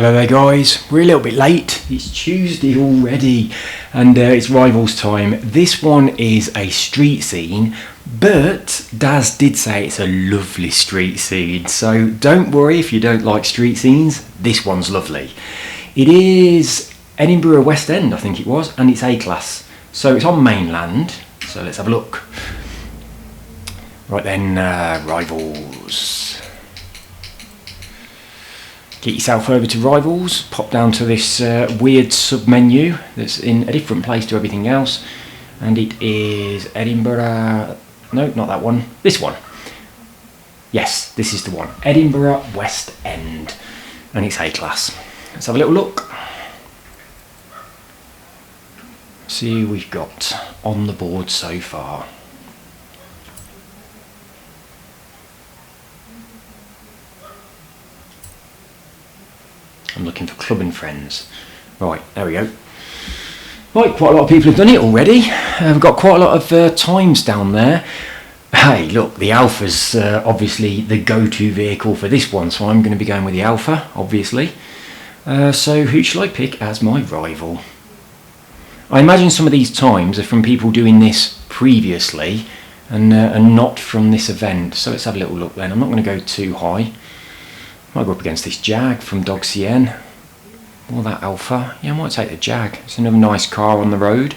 Hello there guys, we're a little bit late, it's Tuesday already and it's Rivals time. This one is a street scene, but Daz did say it's a lovely street scene, so don't worry if you don't like street scenes, this one's lovely. It is Edinburgh West End, I think it was, and it's A-class, so it's on mainland, so let's have a look. Right then, Rivals. Get yourself over to Rivals, pop down to this weird sub-menu that's in a different place to everything else, and it is Edinburgh, no, not that one, this one. Yes, this is the one, Edinburgh West End, and it's A-class. Let's have a little look. See who we've got on the board so far. I'm looking for club and friends. Right, there we go. Right, quite a lot of people have done it already. We've got quite a lot of times down there. Hey, look, the Alpha's obviously the go-to vehicle for this one, so I'm going to be going with the Alpha, obviously. So who shall I pick as my rival? I imagine some of these times are from people doing this previously and not from this event. So let's have a little look then. I'm not going to go too high. Might go up against this Jag from Dog CN, or that Alpha. Yeah, I might take the Jag. It's another nice car on the road.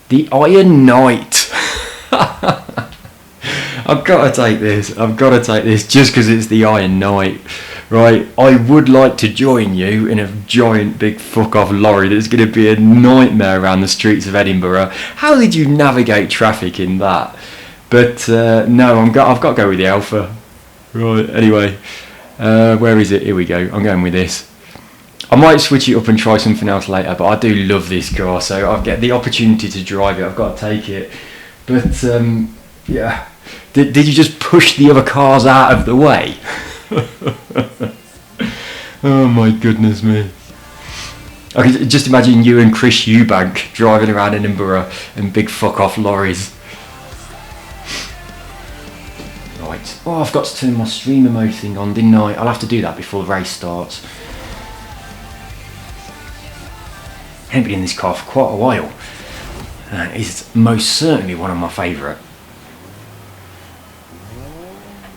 The Iron Knight. I've got to take this. I've got to take this just because it's the Iron Knight. Right, I would like to join you in a giant big fuck off lorry that's going to be a nightmare around the streets of Edinburgh. How did you navigate traffic in that? But no, I've got to go with the Alpha. Right, anyway, where is it? Here we go. I'm going with this. I might switch it up and try something else later, but I do love this car, so I'll get the opportunity to drive it. I've got to take it. But yeah, did you just push the other cars out of the way? Oh my goodness me. I can just imagine you and Chris Eubank driving around Edinburgh in big fuck off lorries. Right. Oh, I've got to turn my streamer mode thing on, didn't I? I'll have to do that before the race starts. I haven't been in this car for quite a while. It's most certainly one of my favourite.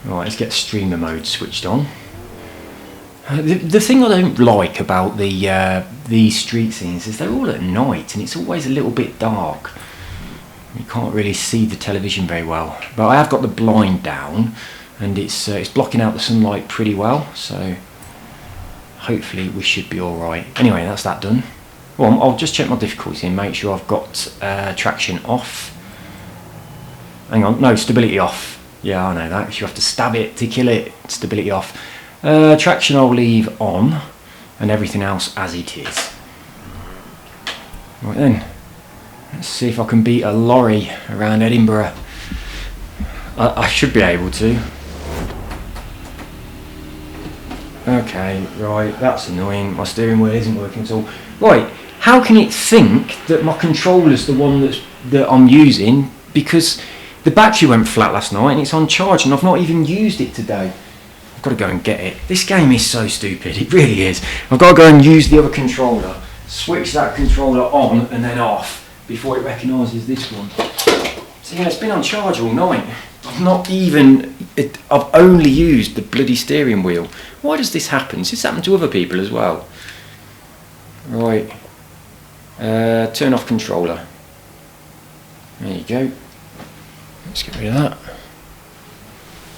Right, let's get streamer mode switched on. The thing I don't like about the street scenes is they're all at night and it's always a little bit dark. You can't really see the television very well, but I have got the blind down and it's blocking out the sunlight pretty well, so hopefully we should be alright. Anyway, that's that done. Well, I'll just check my difficulty and make sure I've got traction off. Hang on, no, stability off. Yeah, I know that, because you have to stab it to kill it. Stability off. Traction I'll leave on, and everything else as it is. Right then. Let's see if I can beat a lorry around Edinburgh. I should be able to. Okay, right, that's annoying. My steering wheel isn't working at all. Right, how can it think that my controller's the one that I'm using? Because the battery went flat last night and it's on charge and I've not even used it today. I've got to go and get it. This game is so stupid, it really is. I've got to go and use the other controller, switch that controller on and then off before it recognises this one. So yeah, it's been on charge all night. I've only used the bloody steering wheel. Why does this happen? Does this happen to other people as well? Right. Turn off controller. There you go. Let's get rid of that.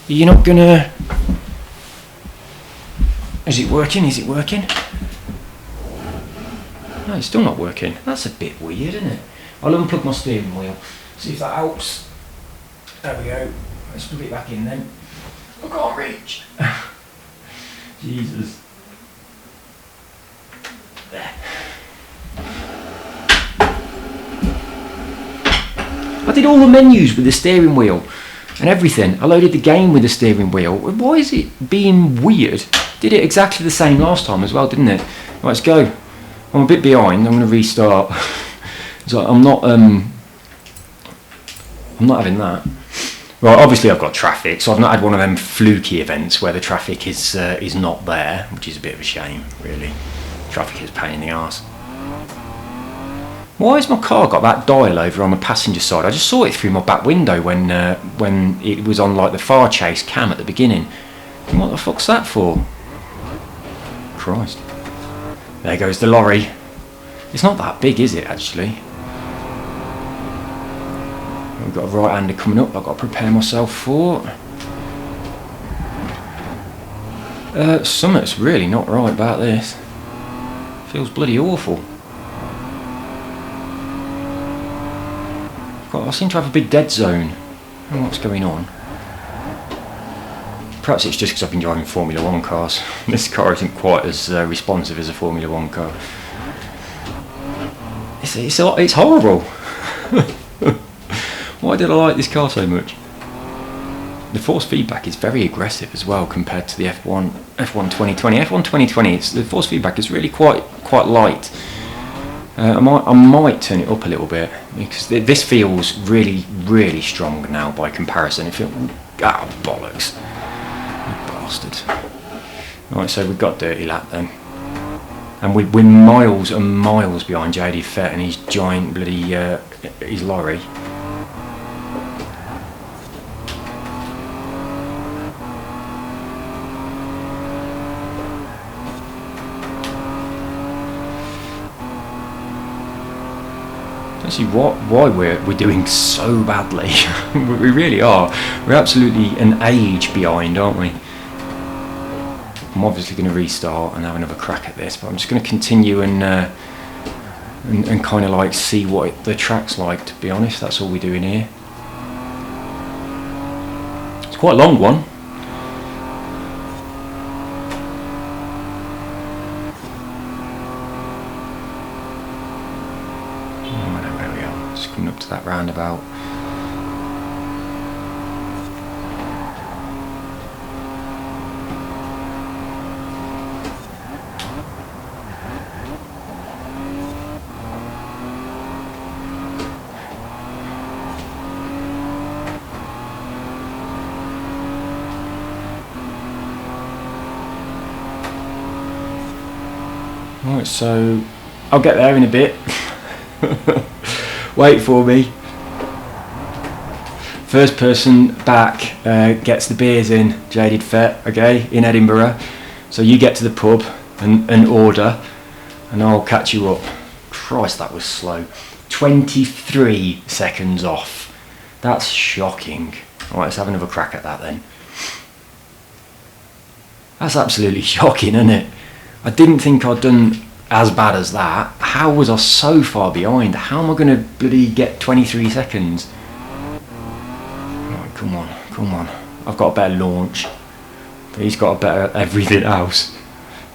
You're not gonna... Is it working? Is it working? No, it's still not working. That's a bit weird, isn't it? I'll unplug my steering wheel, see if that helps. There we go. Let's plug it back in then. I can't reach. Jesus. There. I did all the menus with the steering wheel and everything. I loaded the game with the steering wheel. Why is it being weird? Did it exactly the same last time as well, didn't it? Right, let's go. I'm a bit behind. I'm going to restart. So I'm not having that. Well, obviously I've got traffic, so I've not had one of them fluky events where the traffic is not there, which is a bit of a shame, really. Traffic is a pain in the arse. Why has my car got that dial over on the passenger side? I just saw it through my back window when it was on like the far chase cam at the beginning. And what the fuck's that for? Christ. There goes the lorry. It's not that big, is it, actually? We've got a right-hander coming up I've got to prepare myself for. Something's really not right about this. Feels bloody awful. I seem to have a big dead zone. I don't know what's going on. Perhaps it's just because I've been driving Formula 1 cars. This car isn't quite as responsive as a Formula 1 car. It's horrible. Why did I like this car so much? The force feedback is very aggressive as well compared to the F1 2020. F1 2020, the force feedback is really quite light. I might turn it up a little bit because this feels really strong now by comparison. It feels bollocks, you bastards. Right, so we've got dirty lap then, and we're miles and miles behind JD Fett and his giant bloody his lorry. See why we're doing so badly. We really are. We're absolutely an age behind, aren't we? I'm obviously going to restart and have another crack at this, but I'm just going to continue and kind of like see what the track's like. To be honest, that's all we're doing here. It's quite a long one. Coming up to that roundabout. Right, so I'll get there in a bit. Wait for me. First person back gets the beers in, Jaded Fett, okay, in Edinburgh. So you get to the pub and order, and I'll catch you up. Christ, that was slow. 23 seconds off. That's shocking. Alright, let's have another crack at that then. That's absolutely shocking, isn't it? I didn't think I'd done as bad as that. How was I so far behind? How am I going to bloody get 23 seconds? Right, come on. I've got a better launch. He's got a better everything else.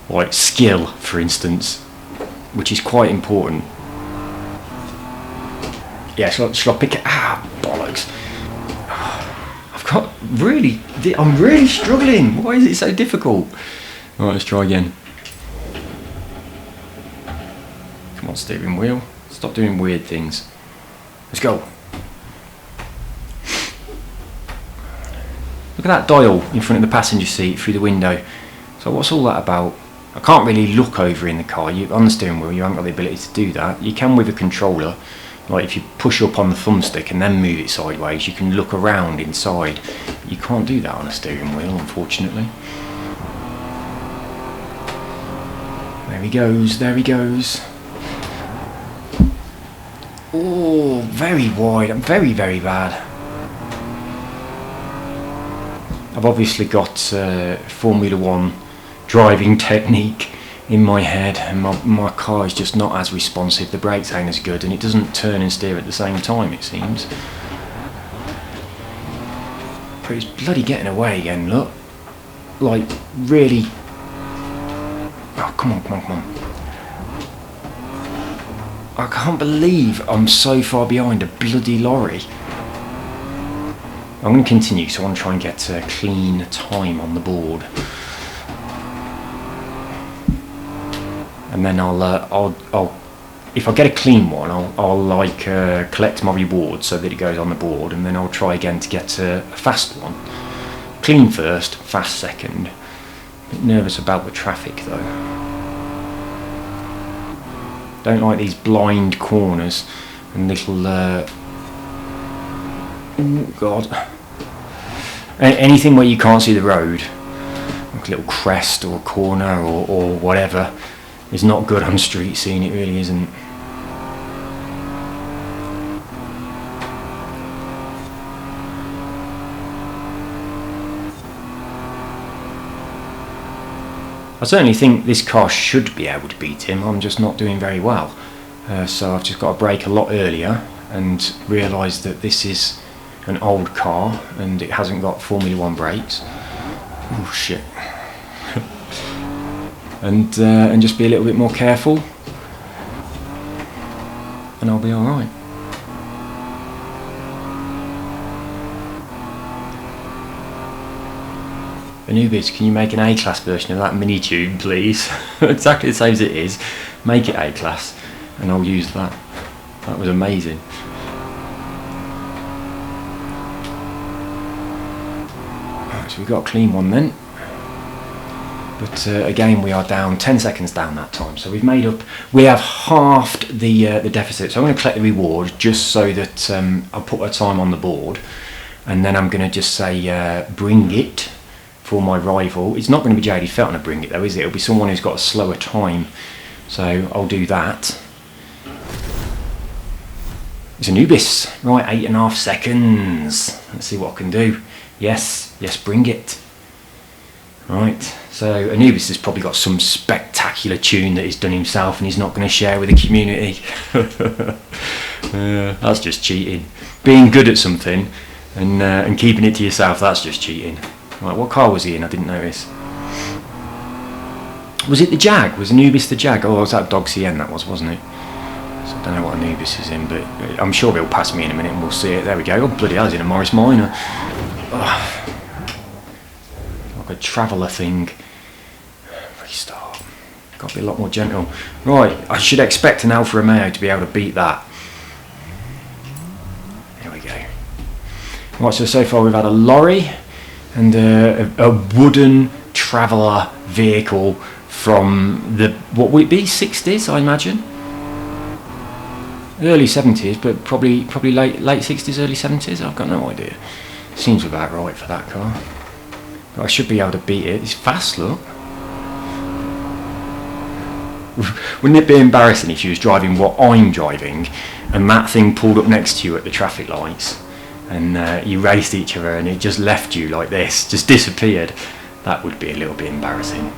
Like skill, for instance, which is quite important. Yeah, shall I pick it? Bollocks. I'm really struggling. Why is it so difficult? Alright, let's try again. Come on, steering wheel. Stop doing weird things. Let's go. Look at that dial in front of the passenger seat through the window. So what's all that about? I can't really look over in the car. On the steering wheel, you haven't got the ability to do that. You can with a controller. Like if you push up on the thumbstick and then move it sideways, you can look around inside. You can't do that on a steering wheel, unfortunately. There he goes. Oh, very wide. I'm very bad. I've obviously got Formula 1 driving technique in my head, and my car is just not as responsive. The brakes ain't as good, and it doesn't turn and steer at the same time, it seems. But it's bloody getting away again, look. Like, really. Oh, come on. I can't believe I'm so far behind a bloody lorry. I'm going to continue, so I want to try and get a clean time on the board. And then I'll if I get a clean one, I'll like collect my reward so that it goes on the board, and then I'll try again to get a fast one. Clean first, fast second. A bit nervous about the traffic though. Don't like these blind corners and little oh god, anything where you can't see the road, like a little crest or a corner or whatever, is not good on street scene. It really isn't. I certainly think this car should be able to beat him. I'm just not doing very well. So I've just got to brake a lot earlier and realise that this is an old car and it hasn't got Formula 1 brakes. Oh shit. and just be a little bit more careful and I'll be alright. Anubis, can you make an A-class version of that mini tube, please? Exactly the same as it is. Make it A-class, and I'll use that. That was amazing. Right, so we've got a clean one then. But again, we are down 10 seconds down that time. So we've made up. We have halved the deficit. So I'm going to collect the reward just so that I'll put a time on the board, and then I'm going to just say bring it for my rival. It's not going to be JD Felton to bring it though, is it? It'll be someone who's got a slower time. So I'll do that. It's Anubis. Right, 8.5 seconds. Let's see what I can do. Yes, bring it. Right, so Anubis has probably got some spectacular tune that he's done himself and he's not going to share with the community. That's just cheating. Being good at something and keeping it to yourself, that's just cheating. Right, what car was he in? I didn't notice. Was it the Jag? Was Anubis the Jag? Oh, it was that Dog CN that was, wasn't it? So I don't know what Anubis is in, but I'm sure he'll pass me in a minute and we'll see it. There we go. Oh, bloody hell, he's in a Morris Minor. Oh, like a traveller thing. Restart. Got to be a lot more gentle. Right, I should expect an Alfa Romeo to be able to beat that. There we go. Right, so far we've had a lorry and a wooden traveller vehicle from the, what would it be, 60s I imagine? Early 70s, but probably late 60s, early 70s, I've got no idea. Seems about right for that car. But I should be able to beat it. It's fast, look. Wouldn't it be embarrassing if you was driving what I'm driving and that thing pulled up next to you at the traffic lights and you raced each other and it just left you like this, just disappeared? That would be a little bit embarrassing.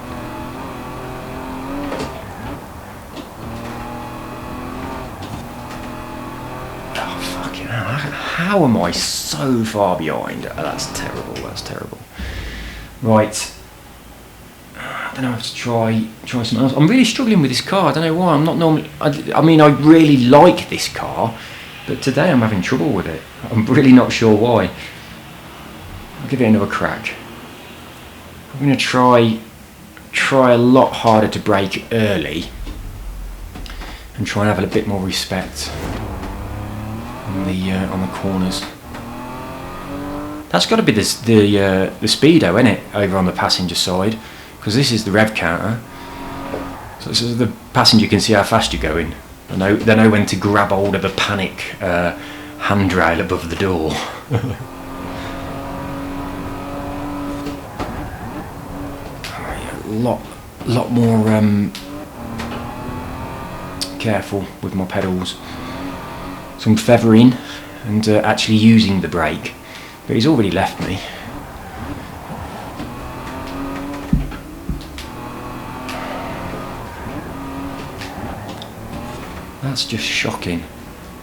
Oh fucking hell, how am I so far behind? Oh, that's terrible, that's terrible. Right, I don't know, I have to try something else. I'm really struggling with this car, I don't know why. I'm not normally, I mean I really like this car, but today I'm having trouble with it. I'm really not sure why. I'll give it another crack. I'm going to try a lot harder to brake early and try and have a bit more respect on the corners. That's got to be the speedo, isn't it, over on the passenger side, because this is the rev counter. So the passenger can see how fast you're going. They know when to grab hold of the panic handrail above the door. lot more careful with my pedals. Some feathering and actually using the brake. But he's already left me. That's just shocking.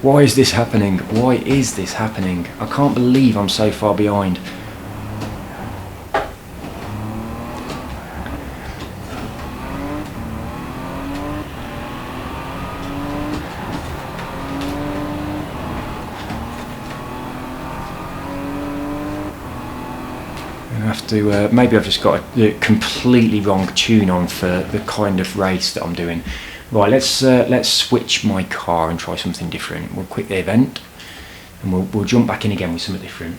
Why is this happening? Why is this happening? I can't believe I'm so far behind. Maybe I've just got a completely wrong tune on for the kind of race that I'm doing. Right, let's switch my car and try something different. We'll quit the event and we'll jump back in again with something different.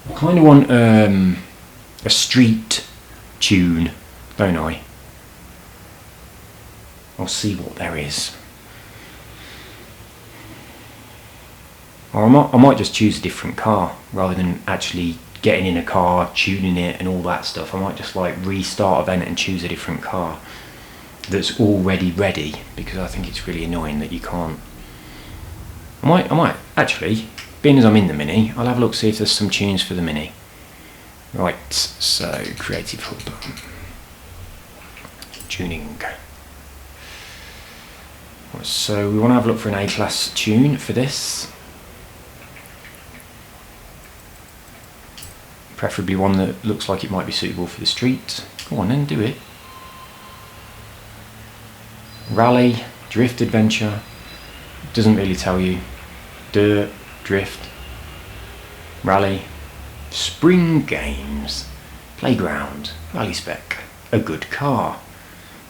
I kind of want a street tune, don't I? I'll see what there is. Or I might just choose a different car rather than actually getting in a car, tuning it and all that stuff. I might just like restart event and choose a different car that's already ready, because I think it's really annoying that you can't. I might actually, being as I'm in the Mini, I'll have a look, see if there's some tunes for the Mini. Right, so Creative Hub, tuning. So we want to have a look for an A-class tune for this. Preferably one that looks like it might be suitable for the street. Go on then, do it. Rally, drift, adventure. Doesn't really tell you. Dirt, drift, rally, spring games, playground, rally spec, a good car.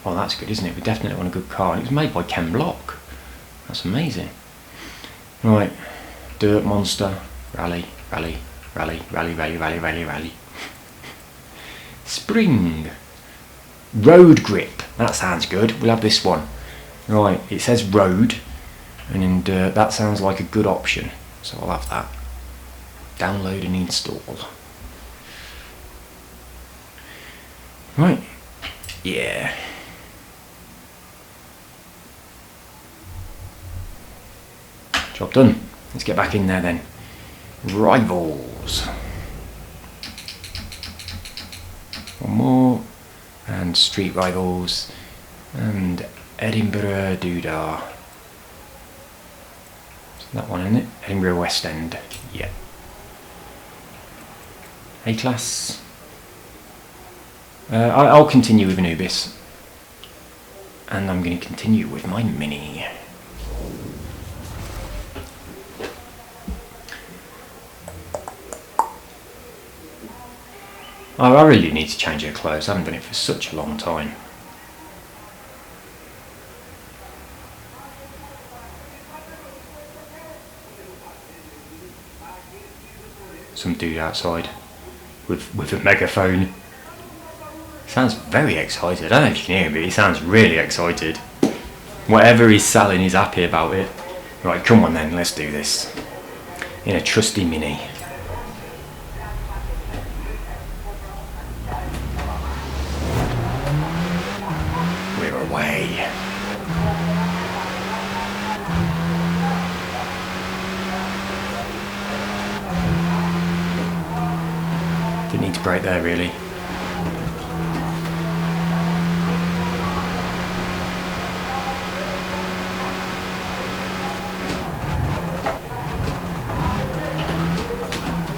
Well, that's good, isn't it? We definitely want a good car. And it was made by Ken Block. That's amazing. Right, dirt, monster, rally, rally, rally, rally, rally, rally, rally, rally. Spring, road grip. That sounds good. We'll have this one. Right, it says road, and that sounds like a good option. So I'll have that. Download and install. Right. Yeah. Job done. Let's get back in there then. Rivals. One more. And Street Rivals. And Edinburgh Doodah. Is that one, isn't it? Edinburgh West End. Yeah. A-class. I'll continue with Anubis. And I'm going to continue with my Mini. I really need to change her clothes. I haven't done it for such a long time. Some dude outside with a megaphone. Sounds very excited. I don't know if you can hear him, but he sounds really excited. Whatever he's selling, he's happy about it. Right, come on then, let's do this. In a trusty Mini. We're away. Didn't need to brake there really.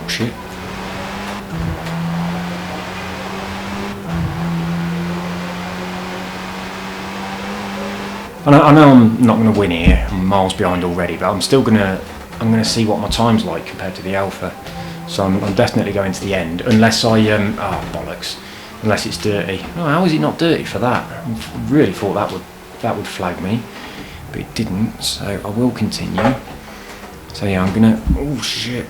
Shit. I know I'm not going to win here. I'm miles behind already, but I'm still gonna see what my time's like compared to the Alpha. So I'm definitely going to the end, unless I bollocks, unless it's dirty. Oh, how is it not dirty for that? I really thought that would flag me, but it didn't. So I will continue. So yeah, I'm gonna. Oh shit!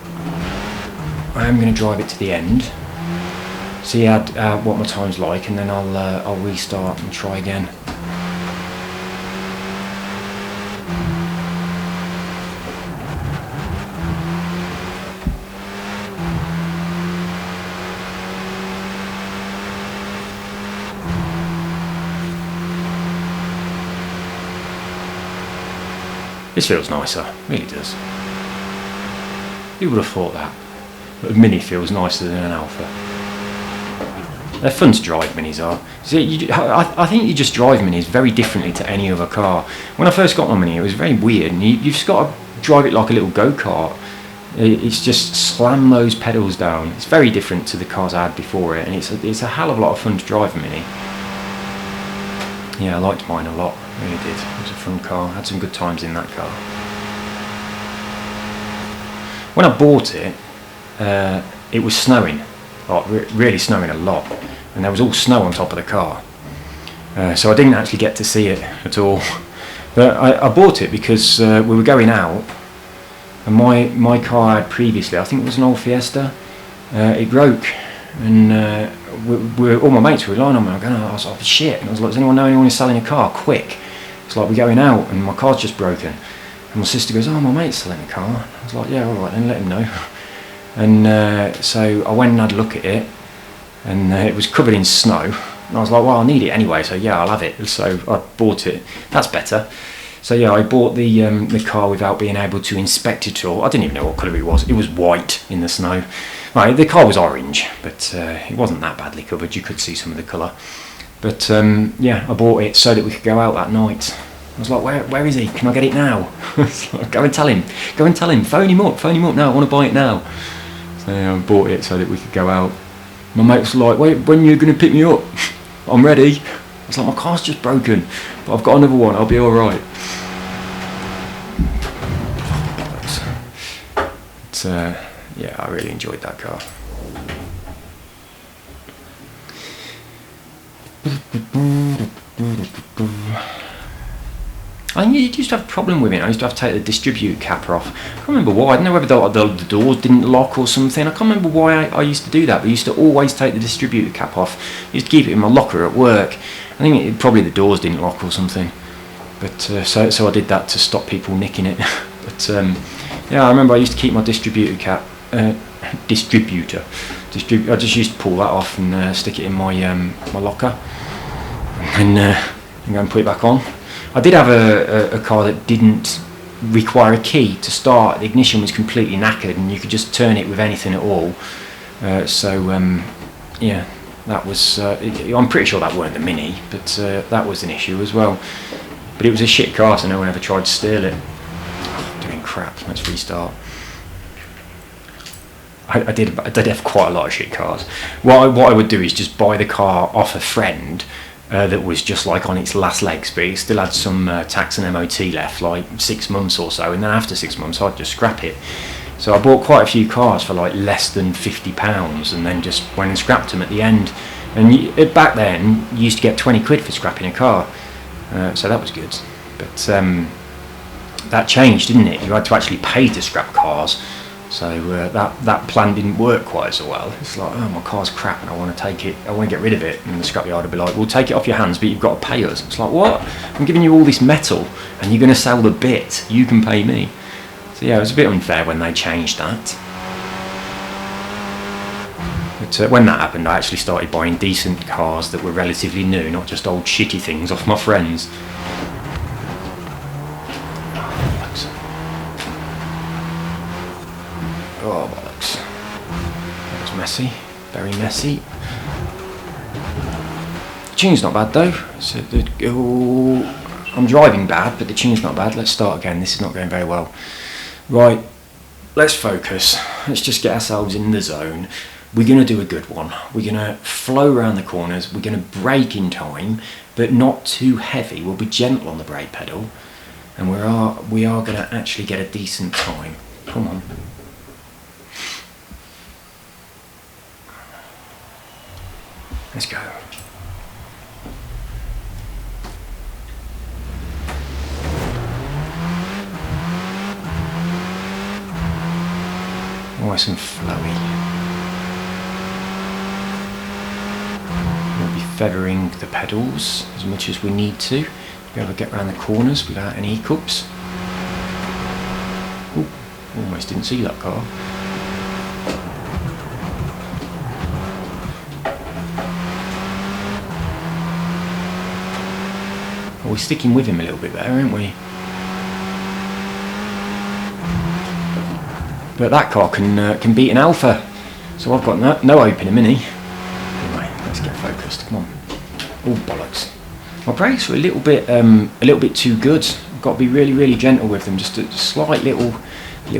I am gonna drive it to the end. See what my time's like, and then I'll restart and try again. This feels nicer, really does. Who would have thought that? But a Mini feels nicer than an Alpha. They're fun to drive, Minis are. See, I think you just drive Minis very differently to any other car. When I first got my Mini, it was very weird, and you've just got to drive it like a little go-kart. It's just slam those pedals down. It's very different to the cars I had before it, and it's a hell of a lot of fun to drive a Mini. Yeah, I liked mine a lot. I really did. It was a fun car. I had some good times in that car. When I bought it, it was snowing. Like, really snowing a lot. And there was all snow on top of the car. So I didn't actually get to see it at all. But I bought it because we were going out, and my car had previously, I think it was an old Fiesta, it broke, and all my mates were relying on me. I was like, shit, and I was like, does anyone know anyone who's selling a car? Quick. It's like, we're going out and my car's just broken. And my sister goes, oh, my mate's selling a car. I was like, yeah, alright then, let him know. And so I went and had a look at it, and it was covered in snow. And I was like, well, I need it anyway, so yeah, I'll have it. So I bought it. That's better. So yeah, I bought the car without being able to inspect it at all. I didn't even know what colour it was. It was white in the snow. Right, the car was orange, but it wasn't that badly covered. You could see some of the colour. But yeah, I bought it so that we could go out that night. I was like, where is he? Can I get it now? Like, go and tell him. Go and tell him. Phone him up now. I want to buy it now. So yeah, I bought it so that we could go out. My mate was like, wait, when are you going to pick me up? I'm ready. I was like, my car's just broken, but I've got another one, I'll be alright. But yeah, I really enjoyed that car. I used to have a problem with it. I used to have to take the distributor cap off. I can't remember why. I don't know whether the doors didn't lock or something. I can't remember why I used to do that, but I used to always take the distributor cap off. I used to keep it in my locker at work. I think probably the doors didn't lock or something. But so I did that to stop people nicking it. But yeah, I remember I used to keep my distributor cap. I just used to pull that off and stick it in my my locker, and go and put it back on. I did have a car that didn't require a key to start. The ignition was completely knackered, and you could just turn it with anything at all. Yeah, that was. I'm pretty sure that weren't the Mini, but that was an issue as well. But it was a shit car, so no one ever tried to steal it. Oh, doing crap. Let's restart. I did have quite a lot of shit cars. What I would do is just buy the car off a friend that was just like on its last legs, but it still had some tax and MOT left, like 6 months or so, and then after 6 months I'd just scrap it. So I bought quite a few cars for like less than £50, and then just went and scrapped them at the end. And back then you used to get 20 quid for scrapping a car, so that was good. But that changed, didn't it? You had to actually pay to scrap cars. So that plan didn't work quite so well. It's like, oh, my car's crap and I want to take it, I want to get rid of it. And the scrapyard would be like, we'll take it off your hands, but you've got to pay us. It's like, what? I'm giving you all this metal and you're going to sell the bit, you can pay me. So yeah, it was a bit unfair when they changed that. But when that happened, I actually started buying decent cars that were relatively new, not just old shitty things off my friends. Oh, bollocks. That was messy. Very messy. The tune's not bad though. So I'm driving bad, but the tune's not bad. Let's start again. This is not going very well. Right, let's focus. Let's just get ourselves in the zone. We're going to do a good one. We're going to flow around the corners. We're going to brake in time, but not too heavy. We'll be gentle on the brake pedal. And we are going to actually get a decent time. Come on. Let's go. Nice and flowy. We'll be feathering the pedals as much as we need to be able to get around the corners without any hiccups. Ooh, almost didn't see that car. We're sticking with him a little bit there, aren't we? But that car can beat an Alpha, so I've got no hope in a Mini. Anyway, let's get focused. Come on. Oh bollocks! My brakes were a little bit too good. I've got to be really gentle with them, just slight little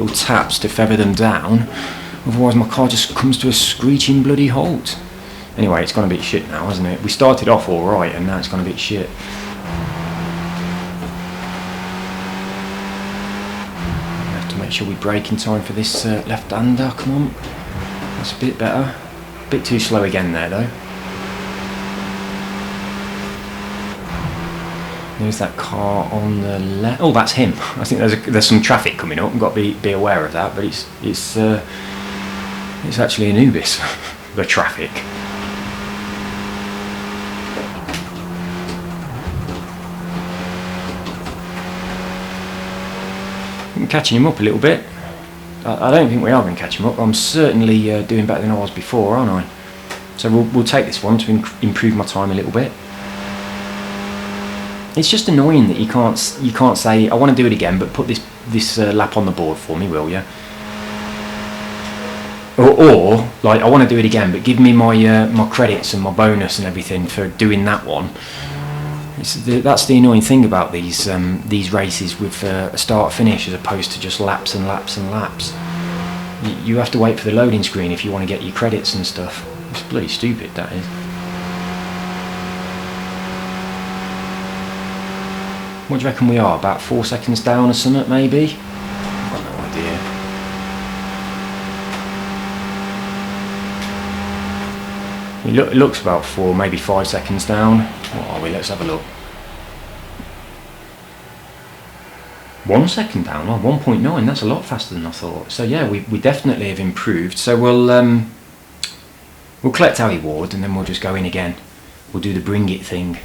taps to feather them down. Otherwise, my car just comes to a screeching bloody halt. Anyway, it's gone a bit shit now, hasn't it? We started off all right, and now it's gone a bit shit. Make sure we brake in time for this left-hander. Come on, that's a bit better. A bit too slow again there though. There's that car on the left. Oh, that's him. I think there's some traffic coming up. I've got to be aware of that. But it's actually Anubis, the traffic. I'm catching him up a little bit. I don't think we are going to catch him up. I'm certainly doing better than I was before, aren't I? So we'll take this one to improve my time a little bit. It's just annoying that you can't say I want to do it again, but put this lap on the board for me, will you? Or like I want to do it again, but give me my credits and my bonus and everything for doing that one. That's the annoying thing about these races with a start finish as opposed to just laps and laps and laps. You have to wait for the loading screen if you want to get your credits and stuff. It's bloody stupid, that is. What do you reckon we are? About 4 seconds down or something, maybe? I've got no idea. It looks about 4, maybe 5 seconds down. What are we? Let's have a look. 1 second down. Oh, 1.9. That's a lot faster than I thought. So yeah, we definitely have improved. So we'll collect our reward and then we'll just go in again. We'll do the bring it thing.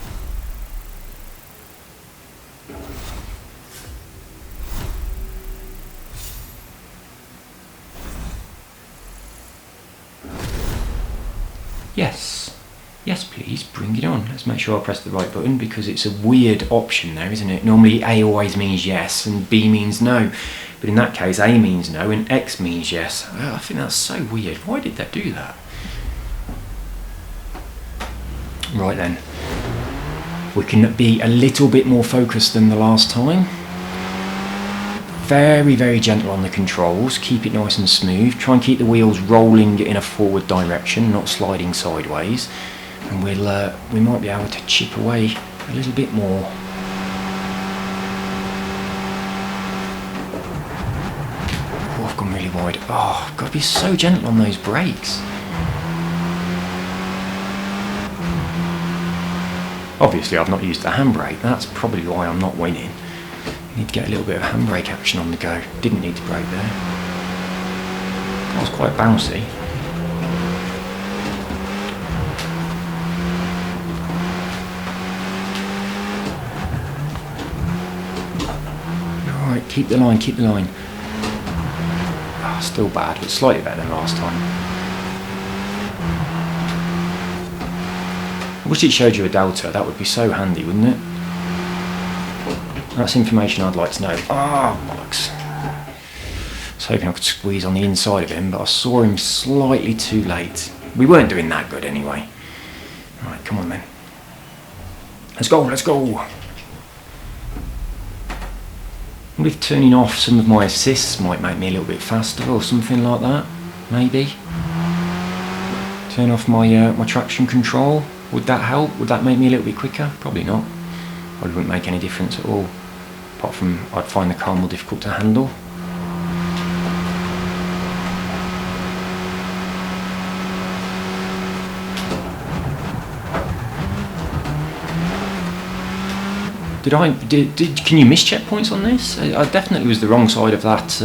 Yes please, bring it on. Let's make sure I press the right button because it's a weird option there, isn't it? Normally A always means yes and B means no, but in that case A means no and X means yes. I think that's so weird. Why did they do that? Right then, we can be a little bit more focused than the last time. Very, very gentle on the controls, keep it nice and smooth, try and keep the wheels rolling in a forward direction, not sliding sideways, and we might be able to chip away a little bit more. Oh, I've gone really wide. Oh, I've got to be so gentle on those brakes. Obviously I've not used the handbrake, that's probably why I'm not winning. Need to get a little bit of handbrake action on the go. Didn't need to brake there. That was quite bouncy. Alright, keep the line, keep the line. Oh, still bad, but slightly better than last time. I wish it showed you a delta, that would be so handy, wouldn't it? That's information I'd like to know. Ah, oh, bollocks. I was hoping I could squeeze on the inside of him, but I saw him slightly too late. We weren't doing that good anyway. Right, come on then. Let's go, let's go. I wonder if turning off some of my assists might make me a little bit faster or something like that. Maybe. Turn off my my traction control. Would that help? Would that make me a little bit quicker? Probably not. Probably wouldn't make any difference at all. Apart from I'd find the car more difficult to handle. Can you miss checkpoints on this? I definitely was the wrong side of that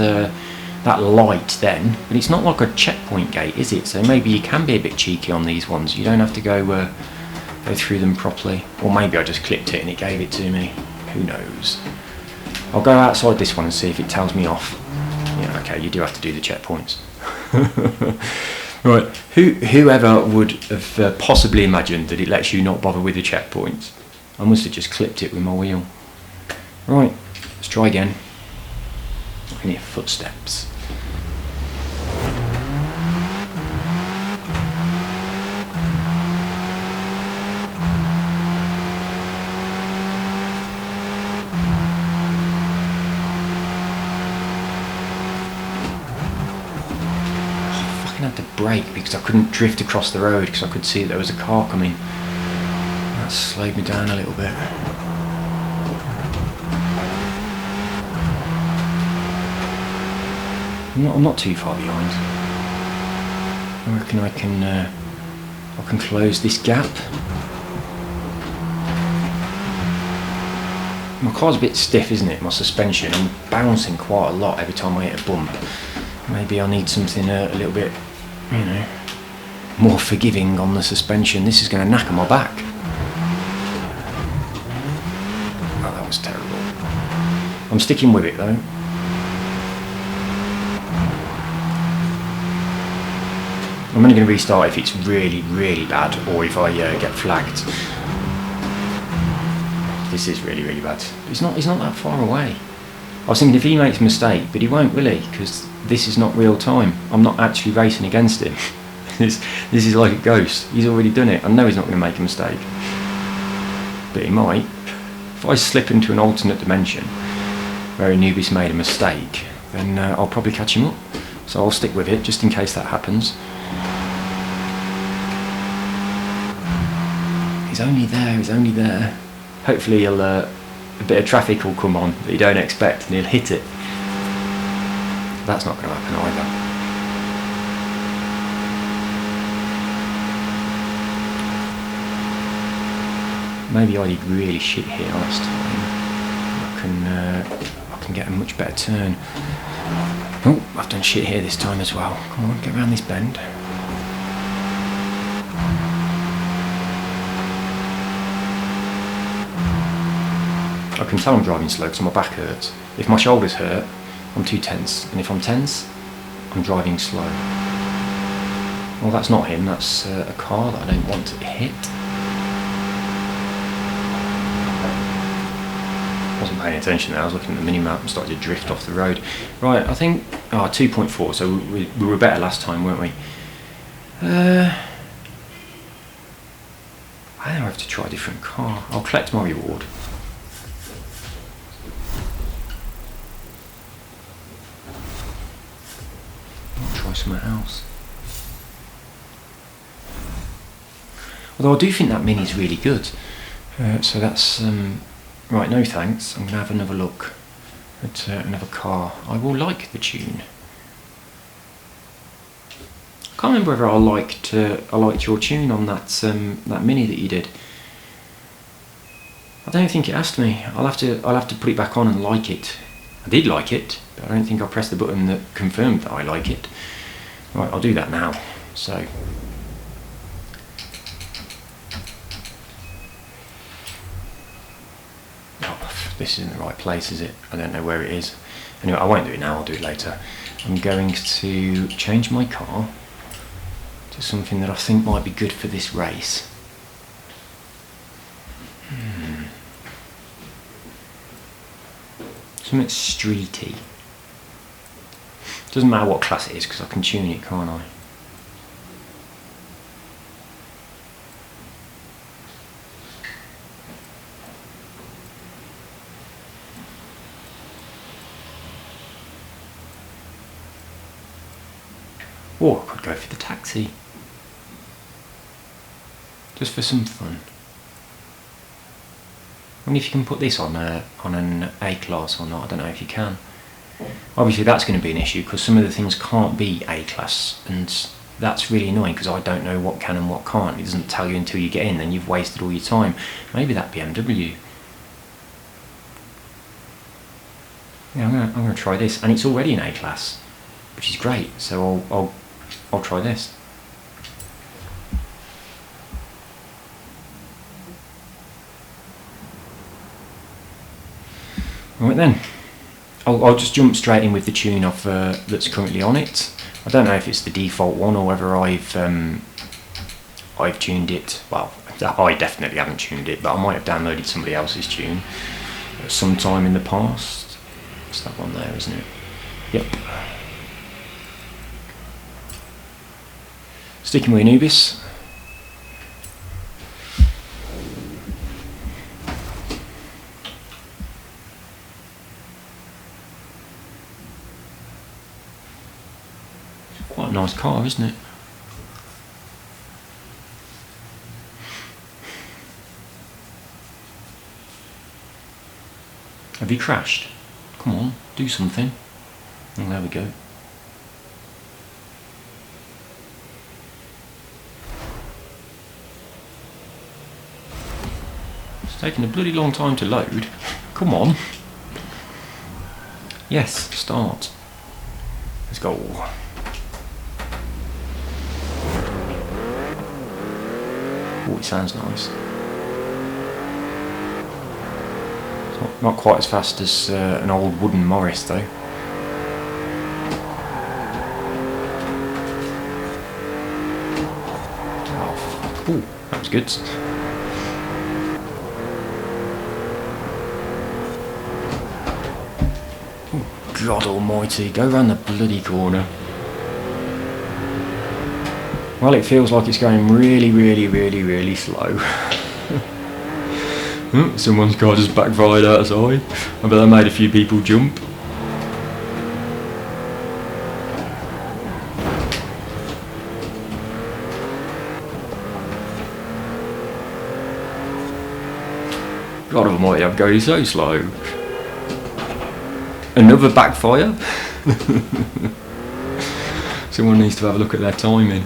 that light then, but it's not like a checkpoint gate, is it? So maybe you can be a bit cheeky on these ones. You don't have to go through them properly, or maybe I just clipped it and it gave it to me. Who knows? I'll go outside this one and see if it tells me off. Yeah, okay, you do have to do the checkpoints. Right, whoever would have possibly imagined that it lets you not bother with the checkpoints? I must have just clipped it with my wheel. Right, let's try again. I can hear footsteps. I had to brake because I couldn't drift across the road because I could see that there was a car coming. That slowed me down a little bit. I'm not too far behind. I reckon I can close this gap. My car's a bit stiff, isn't it? My suspension. I'm bouncing quite a lot every time I hit a bump. Maybe I need something a little bit, you know, more forgiving on the suspension. This is going to knacker my back. Oh, that was terrible. I'm sticking with it though. I'm only going to restart if it's really, really bad, or if I get flagged. This is really, really bad. He's not that far away. I was thinking if he makes a mistake, but he won't, will he? Because this is not real time. I'm not actually racing against him. This is like a ghost. He's already done it. I know he's not going to make a mistake, but he might. If I slip into an alternate dimension where Anubis made a mistake, then I'll probably catch him up. So I'll stick with it just in case that happens. He's only there. He's only there. Hopefully a bit of traffic will come on that you don't expect and he'll hit it. That's not going to happen either. Maybe I did really shit here last time. I can get a much better turn. Oh, I've done shit here this time as well. Come on, get around this bend. I can tell I'm driving slow because my back hurts. If my shoulders hurt, I'm too tense. And if I'm tense, I'm driving slow. Well, that's not him, that's a car that I don't want to hit. I wasn't paying attention there, I was looking at the mini-map and started to drift off the road. Right, I think, 2.4, so we were better last time, weren't we? I think I have to try a different car. I'll collect my reward. Somewhere else. Although I do think that Mini's really good, so that's right. No thanks. I'm going to have another look at another car. I will like the tune. I can't remember whether I liked your tune on that that Mini that you did. I don't think it asked me. I'll have to put it back on and like it. I did like it, but I don't think I pressed the button that confirmed that I like it. Right, I'll do that now. So, oh, this isn't the right place, is it? I don't know where it is. Anyway, I won't do it now, I'll do it later. I'm going to change my car to something that I think might be good for this race. Something streety. Doesn't matter what class it is because I can tune it, can't I? Or I could go for the taxi. Just for some fun. I wonder if you can put this on an A class or not. I don't know if you can. Obviously that's going to be an issue because some of the things can't be A class, and that's really annoying because I don't know what can and what can't. It doesn't tell you until you get in, then you've wasted all your time. Maybe that BMW. Yeah, I'm going to try this, and it's already an A class, which is great. So I'll try this. Right then. I'll just jump straight in with the tune of that's currently on it. I don't know if it's the default one or whether I've tuned it. Well, I definitely haven't tuned it, but I might have downloaded somebody else's tune at some time in the past. It's that one there, isn't it? Yep. Sticking with Anubis. Quite a nice car, isn't it? Have you crashed? Come on, do something. Oh, there we go. It's taking a bloody long time to load. Come on. Yes, start. Let's go. Oh, it sounds nice. It's not quite as fast as an old wooden Morris though. Oh, that was good. God almighty, go round the bloody corner. Well, it feels like it's going really, really, really, really slow. Someone's car just backfired outside. I bet that made a few people jump. God almighty, I'm going so slow. Another backfire? Someone needs to have a look at their timing.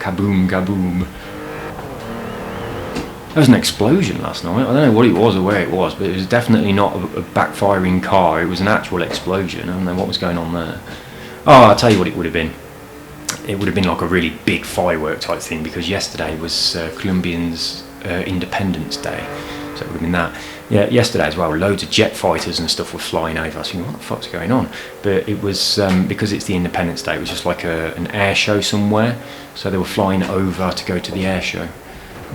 Kaboom, kaboom. There was an explosion last night. I don't know what it was or where it was, but it was definitely not a backfiring car. It was an actual explosion. I don't know what was going on there. Oh, I'll tell you what it would have been. It would have been like a really big firework type thing, because yesterday was Colombians' Independence Day. So it would have been that. Yeah, yesterday as well, loads of jet fighters and stuff were flying over. I was thinking, what the fuck's going on? But it was, because it's the Independence Day, it was just like an air show somewhere. So they were flying over to go to the air show.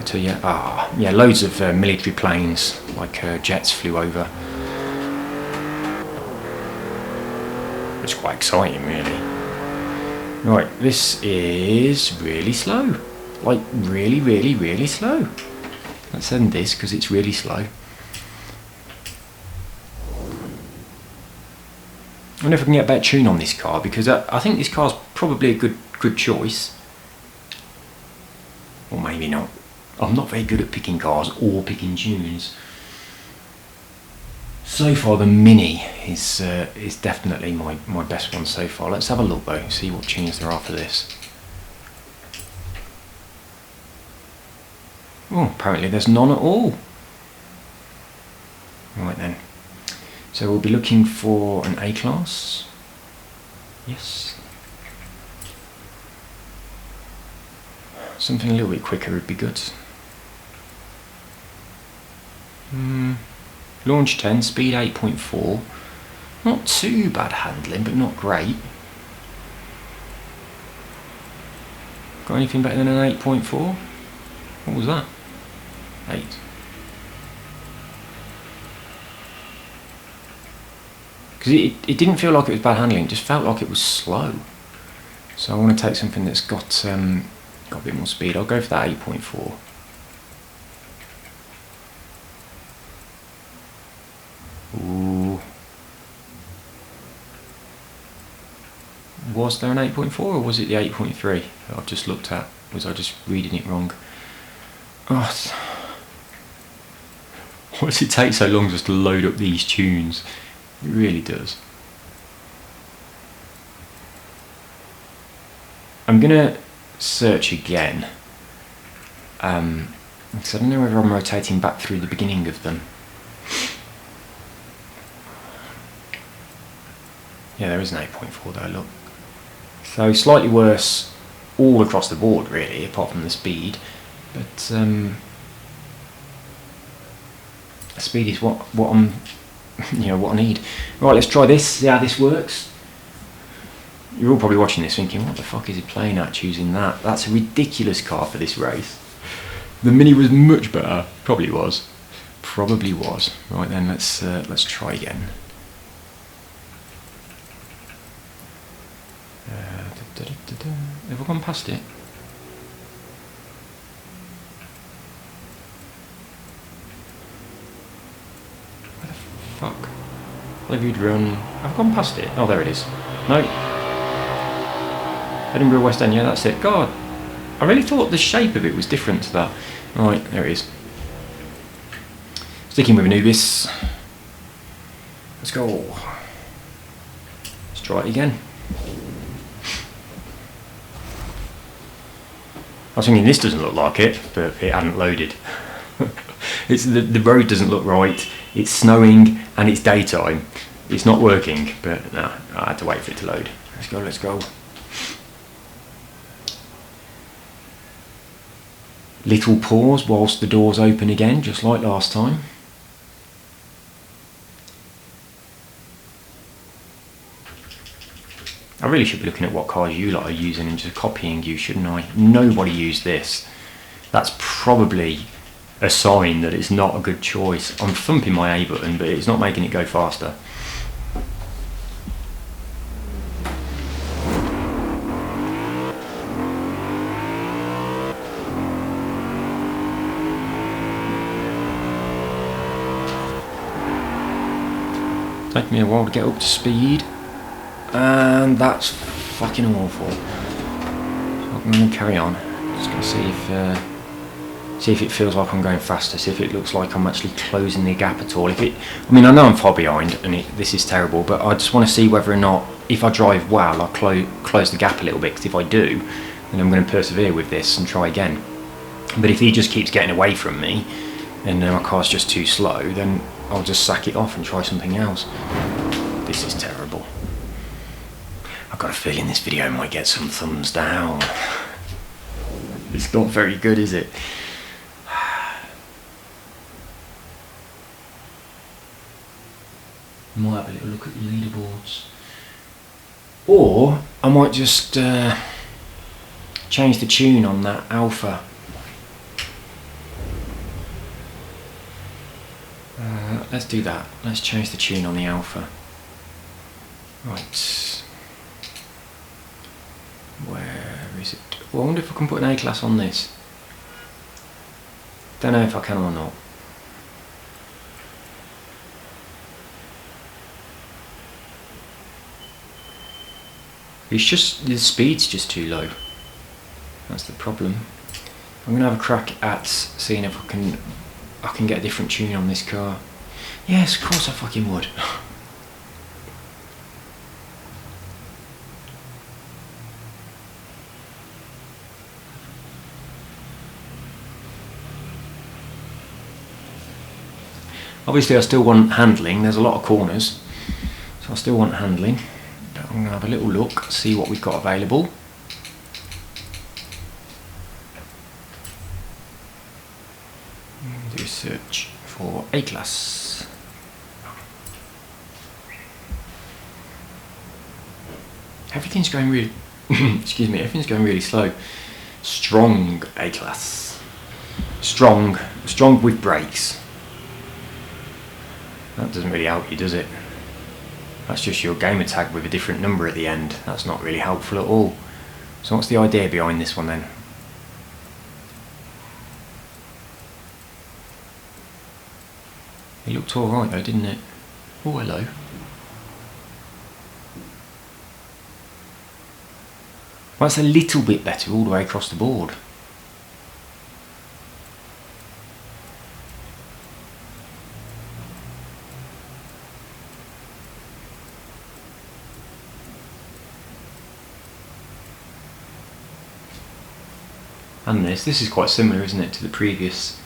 So yeah, loads of military planes, like jets, flew over. It's quite exciting, really. Right, this is really slow. Like, really, really, really slow. Let's end this, because it's really slow. I wonder if I can get a better tune on this car, because I think this car's probably a good choice. Or maybe not. I'm not very good at picking cars or picking tunes. So far the Mini is definitely my best one so far. Let's have a look though, see what tunes there are for this. Oh, apparently there's none at all. Right then. So we'll be looking for an A-Class. Yes. Something a little bit quicker would be good. Launch 10, speed 8.4. Not too bad handling, but not great. Got anything better than an 8.4? What was that? 8. Because it didn't feel like it was bad handling, it just felt like it was slow. So I want to take something that's got a bit more speed. I'll go for that 8.4. Ooh. Was there an 8.4 or was it the 8.3 that I've just looked at? Was I just reading it wrong? Oh, why does it take so long just to load up these tunes? It really does. I'm gonna search again, because I don't know whether I'm rotating back through the beginning of them. Yeah, there is an 8.4 though, look. So slightly worse all across the board really, apart from the speed. But speed is what I'm, what I need. Right, let's try this, see how this works. You're all probably watching this thinking, what the fuck is he playing at, choosing that? That's a ridiculous car for this race. The Mini was much better. Probably was. Probably was. Right then, let's try again. Have I gone past it? Where the fuck? Levied run. Have I gone past it? Oh, there it is. No. Edinburgh West End, yeah, that's it. God, I really thought the shape of it was different to that. Right, there it is. Sticking with Anubis. Let's go. Let's try it again. I was thinking this doesn't look like it, but it hadn't loaded. The road doesn't look right. It's snowing and it's daytime. It's not working, but no, I had to wait for it to load. Let's go, let's go. Little pause whilst the doors open again, just like last time. I really should be looking at what cars you lot are using and just copying you, shouldn't I? Nobody used this. That's probably a sign that it's not a good choice. I'm thumping my A button, but it's not making it go faster. Taking me a while to get up to speed, and that's fucking awful. So I'm going to carry on. Just going to see if it feels like I'm going faster. See if it looks like I'm actually closing the gap at all. I mean, I know I'm far behind, and this is terrible. But I just want to see whether or not, if I drive well, I'll close the gap a little bit. Because if I do, then I'm going to persevere with this and try again. But if he just keeps getting away from me, and my car's just too slow, then I'll just sack it off and try something else. This is terrible. I've got a feeling this video might get some thumbs down. It's not very good, is it? Might have a little look at the leaderboards. Or I might just change the tune on that Alpha. Let's do that. Let's change the tune on the Alpha. Right. Where is it? Well, I wonder if I can put an A-class on this. Don't know if I can or not. It's just, the speed's just too low. That's the problem. I'm going to have a crack at seeing if I can get a different tune on this car. Yes, of course I fucking would. Obviously I still want handling. There's a lot of corners, so I still want handling. But I'm going to have a little look, see what we've got available. Do a search for A-class. Everything's going really, excuse me, everything's going really slow. Strong A-class. Strong with brakes. That doesn't really help you, does it? That's just your gamer tag with a different number at the end. That's not really helpful at all. So what's the idea behind this one then? It looked alright though, didn't it? Oh, hello. Well, that's a little bit better all the way across the board. And this is quite similar, isn't it, to the previous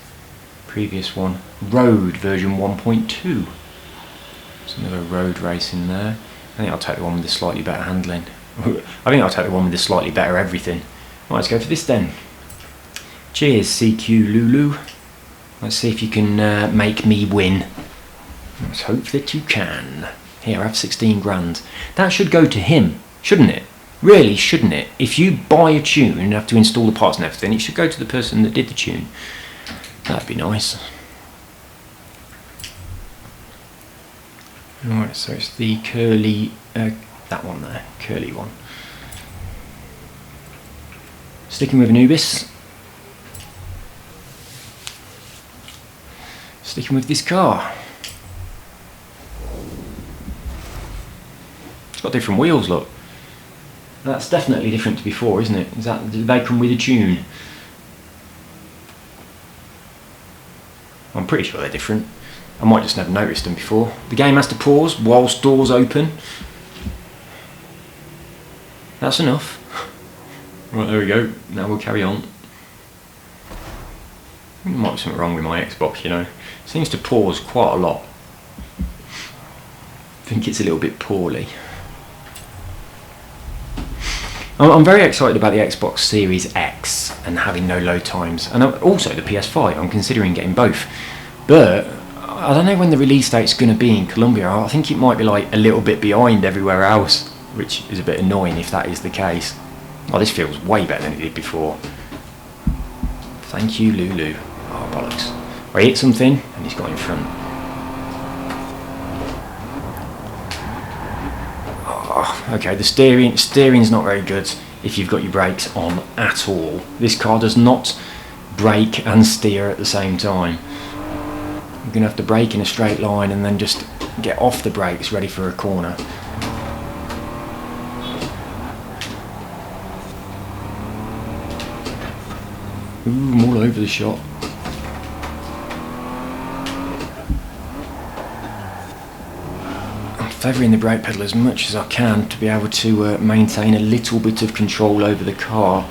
one. Road version 1.2. There's another road race in there. I think I'll take the one with the slightly better handling. I think I'll take the one with the slightly better everything. Right, let's go for this then. Cheers, CQ Lulu. Let's see if you can make me win. Let's hope that you can. Here, I have 16 grand. That should go to him, shouldn't it? Really, shouldn't it? If you buy a tune and have to install the parts and everything, it should go to the person that did the tune. That'd be nice. Alright, so it's the curly, that one there, curly one. Sticking with Anubis. Sticking with this car. It's got different wheels, look. That's definitely different to before, isn't it? Do they come with a tune? I'm pretty sure they're different. I might just never noticed them before. The game has to pause whilst doors open. That's enough. Right, there we go. Now we'll carry on. There might be something wrong with my Xbox, you know. It seems to pause quite a lot think it's a little bit poorly. I'm very excited about the Xbox Series X and having no load times, and also the PS5. I'm considering getting both, but I don't know when the release date's going to be in Colombia. I think it might be like a little bit behind everywhere else, which is a bit annoying if that is the case. Oh, this feels way better than it did before. Thank you, Lulu. Oh, bollocks. I hit something and he's got in front. Okay, the steering's not very good if you've got your brakes on at all. This car does not brake and steer at the same time. You're going to have to brake in a straight line and then just get off the brakes ready for a corner. Ooh, I'm all over the shop. Feathering the brake pedal as much as I can to be able to maintain a little bit of control over the car.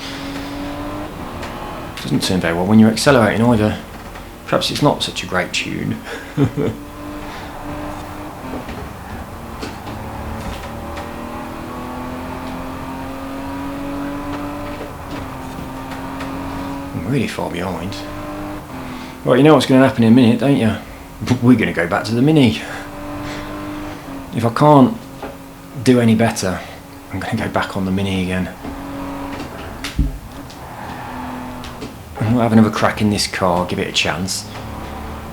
Doesn't turn very well when you're accelerating either. Perhaps it's not such a great tune. I'm really far behind. Right, you know what's going to happen in a minute, don't you? We're going to go back to the Mini. If I can't do any better, I'm going to go back on the Mini again. I'm not having another crack in this car, give it a chance,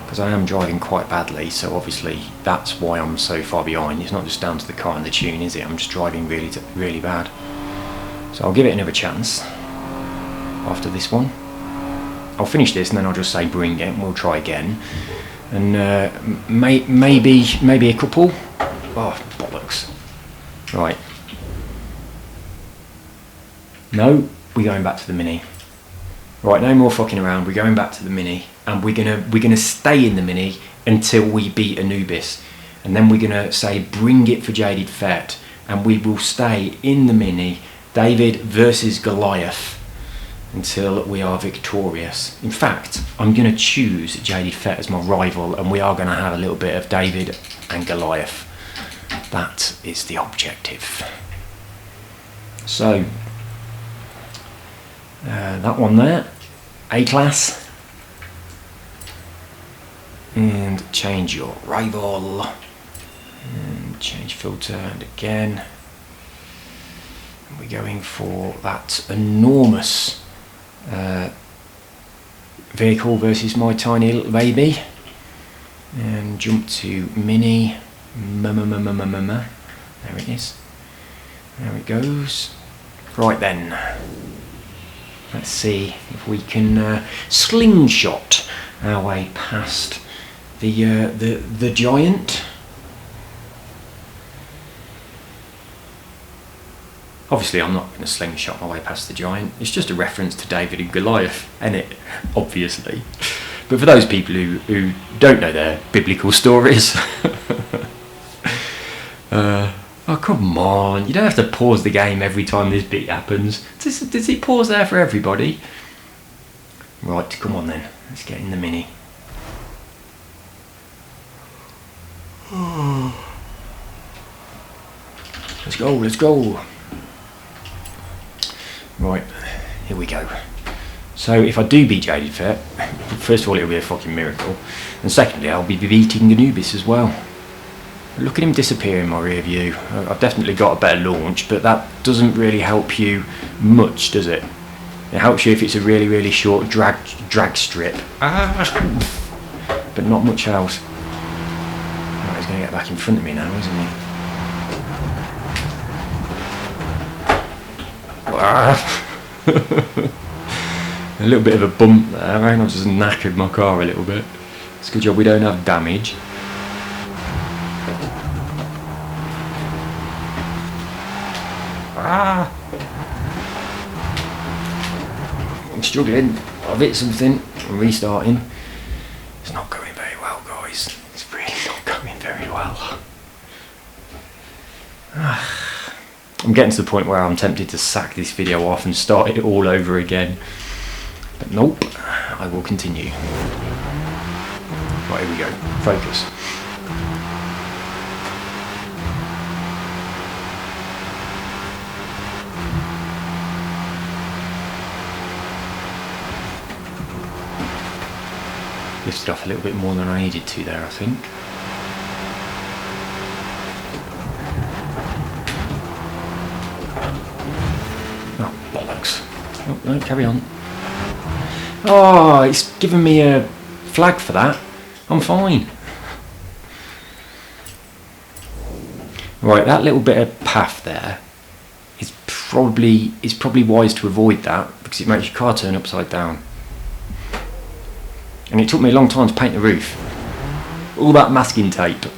because I am driving quite badly, so obviously that's why I'm so far behind. It's not just down to the car and the tune, is it? I'm just driving really bad. So I'll give it another chance after this one. I'll finish this and then I'll just say bring it and we'll try again. And maybe a couple. Oh, bollocks. Right. No, we're going back to the Mini. Right, no more fucking around. We're going back to the Mini, and we're gonna stay in the Mini until we beat Anubis, and then we're gonna say bring it for Jaded Fett, and we will stay in the Mini, David versus Goliath, until we are victorious. In fact, I'm gonna choose Jaded Fett as my rival, and we are gonna have a little bit of David and Goliath. That is the objective. So, that one there, A-Class. And change your rival. And change filter, and again. And we're going for that enormous vehicle versus my tiny little baby. And jump to Mini. There it is. There it goes. Right then. Let's see if we can slingshot our way past the giant. Obviously, I'm not going to slingshot my way past the giant. It's just a reference to David and Goliath, isn't it? Obviously. But for those people who don't know their biblical stories, oh come on! You don't have to pause the game every time this bit happens. Does it pause there for everybody? Right, come on then. Let's get in the Mini. Let's go, let's go. Right, here we go. So if I do beat Jaded Fett, first of all it'll be a fucking miracle, and secondly I'll be beating Anubis as well. Look at him disappear in my rear view. I've definitely got a better launch, but that doesn't really help you much, does it? It helps you if it's a really short drag strip. But not much else. Right, he's going to get back in front of me now, isn't he? A little bit of a bump there. I reckon I've just knackered my car a little bit. It's a good job we don't have damage. I'm struggling. I've hit something. I'm restarting. It's not going very well, guys. It's really not going very well. I'm getting to the point where I'm tempted to sack this video off and start it all over again. But nope, I will continue. Right, here we go. Focus. Lifted off a little bit more than I needed to there, I think. Oh, bollocks. Oh, no, carry on. Oh, it's given me a flag for that. I'm fine. Right, that little bit of path there is probably wise to avoid that, because it makes your car turn upside down. And it took me a long time to paint the roof. All that masking tape. So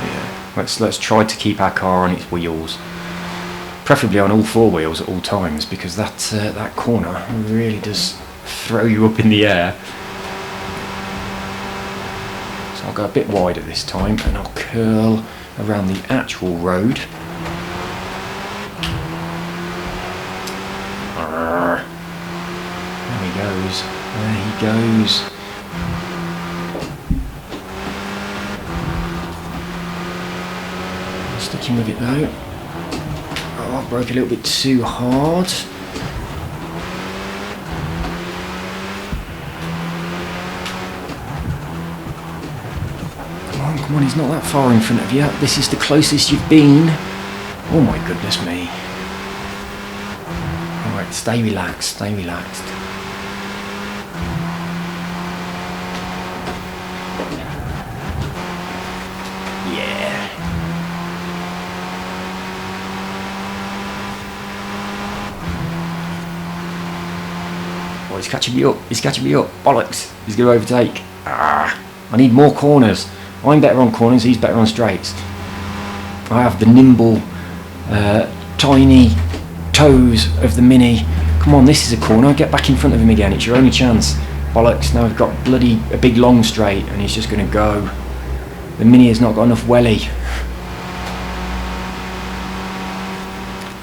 yeah, let's try to keep our car on its wheels. Preferably on all four wheels at all times, because that corner really does throw you up in the air. So I'll go a bit wider this time and I'll curl around the actual road. There he goes. There he goes. Sticking with it though. Oh, I broke a little bit too hard. Come on, he's not that far in front of you. This is the closest you've been. Oh my goodness me. Alright, stay relaxed, stay relaxed. Yeah. Oh, he's catching me up, he's catching me up. Bollocks, he's going to overtake. Ah, I need more corners. I'm better on corners, he's better on straights. I have the nimble, tiny toes of the Mini. Come on, this is a corner, get back in front of him again, it's your only chance. Bollocks, now we've got a big long straight and he's just going to go. The Mini has not got enough welly.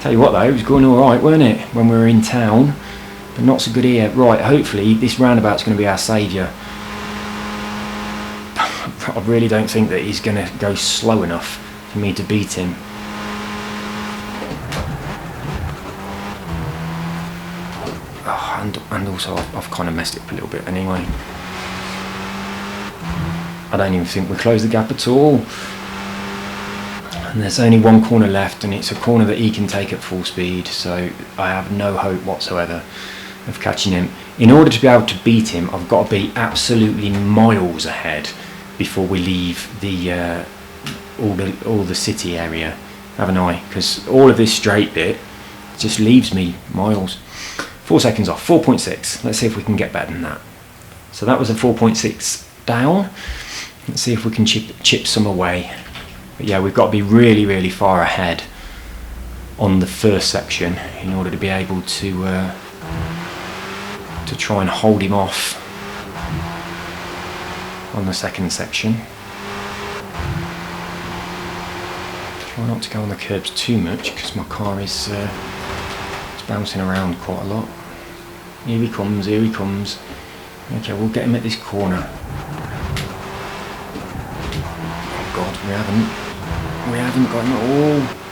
Tell you what though, it was going alright, weren't it, when we were in town, but not so good here. Right, hopefully this roundabout's going to be our saviour. I really don't think that he's going to go slow enough for me to beat him. Oh, and also I've kind of messed it up a little bit anyway. I don't even think we closed the gap at all. And there's only one corner left, and it's a corner that he can take at full speed, so I have no hope whatsoever of catching him. In order to be able to beat him, I've got to be absolutely miles ahead before we leave the all the city area, haven't I? Because all of this straight bit just leaves me miles. 4 seconds off, 4.6. Let's see if we can get better than that. So that was a 4.6 down. Let's see if we can chip some away. But yeah, we've got to be really, really far ahead on the first section in order to be able to try and hold him off on the second section. Try not to go on the curbs too much because my car is bouncing around quite a lot. Here he comes, here he comes. Okay, we'll get him at this corner. Oh God, we haven't got him at all.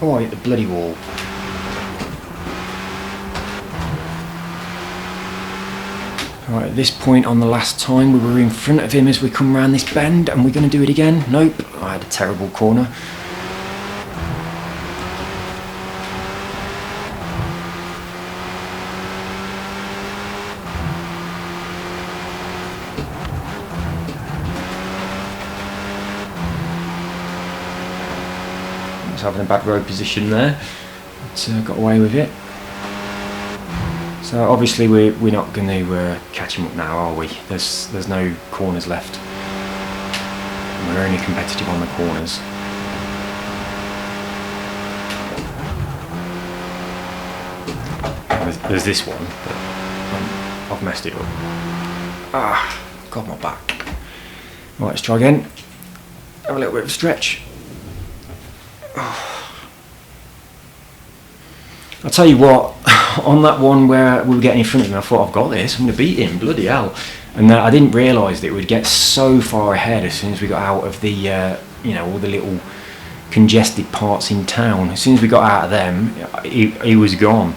Oh, I hit the bloody wall. Right, at this point on the last time we were in front of him as we come round this bend, and we're going to do it again. Nope, I had a terrible corner. Having a bad road position there, but got away with it. So obviously we're not going to catch him up now, are we? There's no corners left. We're only competitive on the corners. There's this one, but I've messed it up. Ah, got my back. Right, let's try again. Have a little bit of a stretch. I'll tell you what, on that one where we were getting in front of him, I thought, I've got this, I'm going to beat him, bloody hell. And I didn't realise that it would get so far ahead as soon as we got out of the, you know, all the little congested parts in town. As soon as we got out of them, he was gone.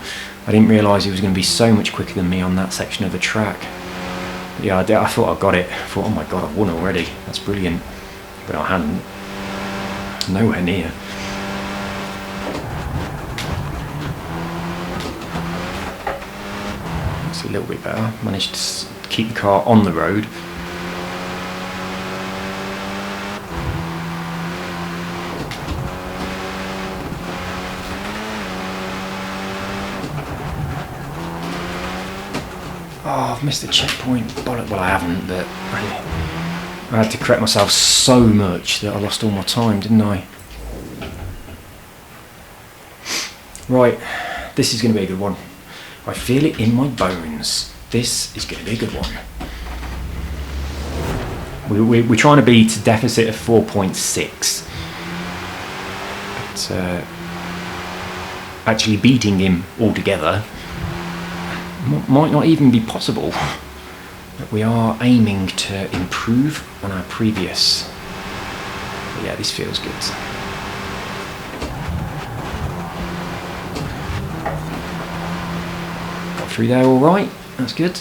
I didn't realise he was going to be so much quicker than me on that section of the track. But yeah, I thought I got it. I thought, oh my god, I've won already. That's brilliant. But I hadn't. Nowhere near. That's a little bit better. Managed to keep the car on the road. Oh, I've missed the checkpoint. Well, I haven't, but I had to correct myself so much that I lost all my time, didn't I? Right, this is going to be a good one. I feel it in my bones. This is going to be a good one. We're trying to beat a deficit of 4.6. But actually beating him altogether might not even be possible. But we are aiming to improve on our previous. But yeah, this feels good. Got through there all right. That's good.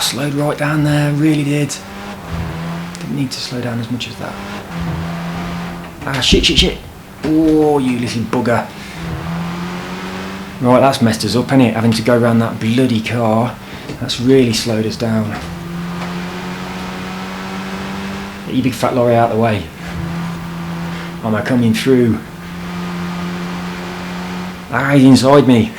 Slowed right down there, really did. Didn't need to slow down as much as that. Ah, shit. Oh, you little bugger. Right, that's messed us up, hasn't it? Having to go around that bloody car. That's really slowed us down. Get your big fat lorry out of the way. Am I coming through? Ah, he's inside me.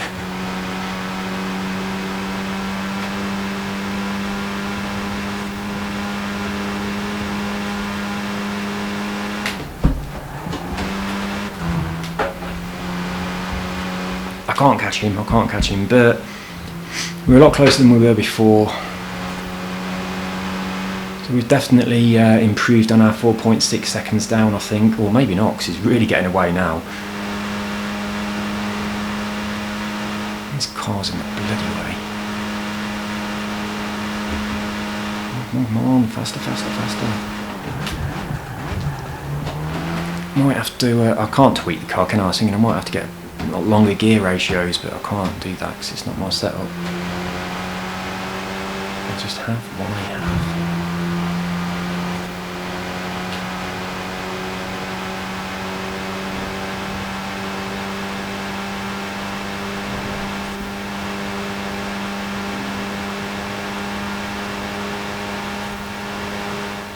I can't catch him, but we're a lot closer than we were before. So we've definitely improved on our 4.6 seconds down, I think, or maybe not, because he's really getting away now. This car's in the bloody way. Come on, faster. Might have to, I can't tweak the car, can I? I was thinking I might have to get longer gear ratios, but I can't do that because it's not my setup. I just have what I have.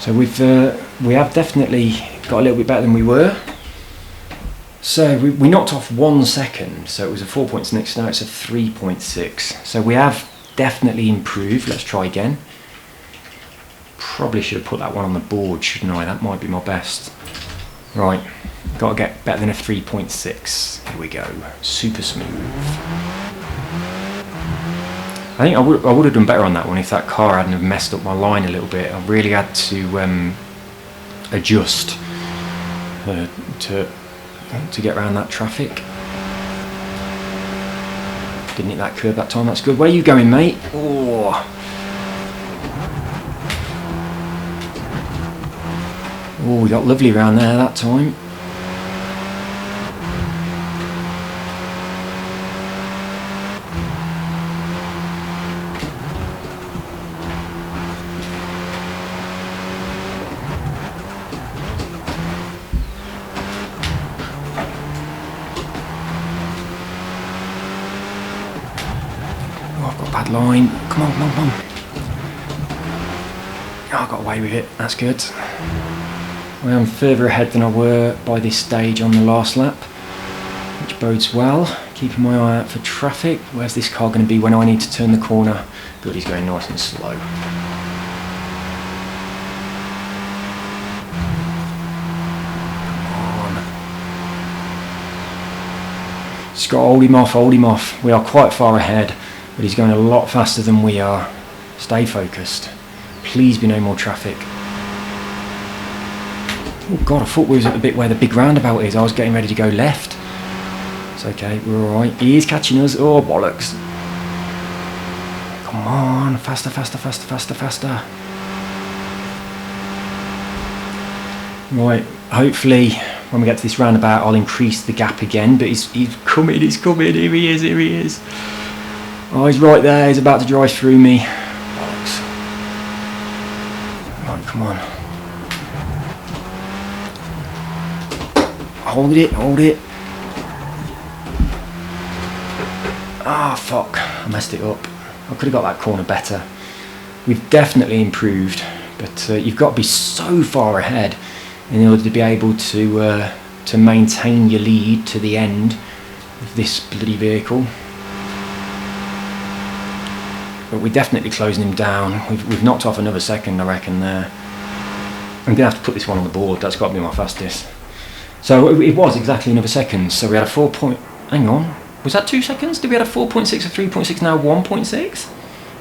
So we have definitely got a little bit better than we were. So we knocked off 1 second, so it was a 4.6, now it's a 3.6. So we have definitely improved. Let's try again. Probably should have put that one on the board, shouldn't I? That might be my best. Right, got to get better than a 3.6. Here we go, super smooth. I think I would have done better on that one if that car hadn't have messed up my line a little bit. I really had to adjust to get around that traffic. Didn't hit that curb that time, that's good. Where are you going, mate? Oh, we got lovely around there that time. Bad line. Come on. Oh, I got away with it. That's good. I am further ahead than I were by this stage on the last lap, which bodes well. Keeping my eye out for traffic. Where's this car going to be when I need to turn the corner? Good, he's going nice and slow. Scott, hold him off, hold him off. We are quite far ahead, but he's going a lot faster than we are. Stay focused. Please be no more traffic. Oh God, I thought we was at the bit where the big roundabout is. I was getting ready to go left. It's okay, we're alright. He is catching us. Oh, bollocks. Come on, faster, faster, faster, faster, faster. Right, hopefully when we get to this roundabout I'll increase the gap again, but he's coming, here he is. Oh, he's right there, he's about to drive through me. Bollocks. Come on. Hold it. Ah, fuck, I messed it up. I could have got that corner better. We've definitely improved, but you've got to be so far ahead in order to be able to maintain your lead to the end of this bloody vehicle. But we're definitely closing him down. We've knocked off another second, I reckon, there. I'm going to have to put this one on the board. That's got to be my fastest. So it was exactly another second. So we had a 4 point... Hang on. Was that 2 seconds? Did we have a 4.6, a 3.6, now 1.6?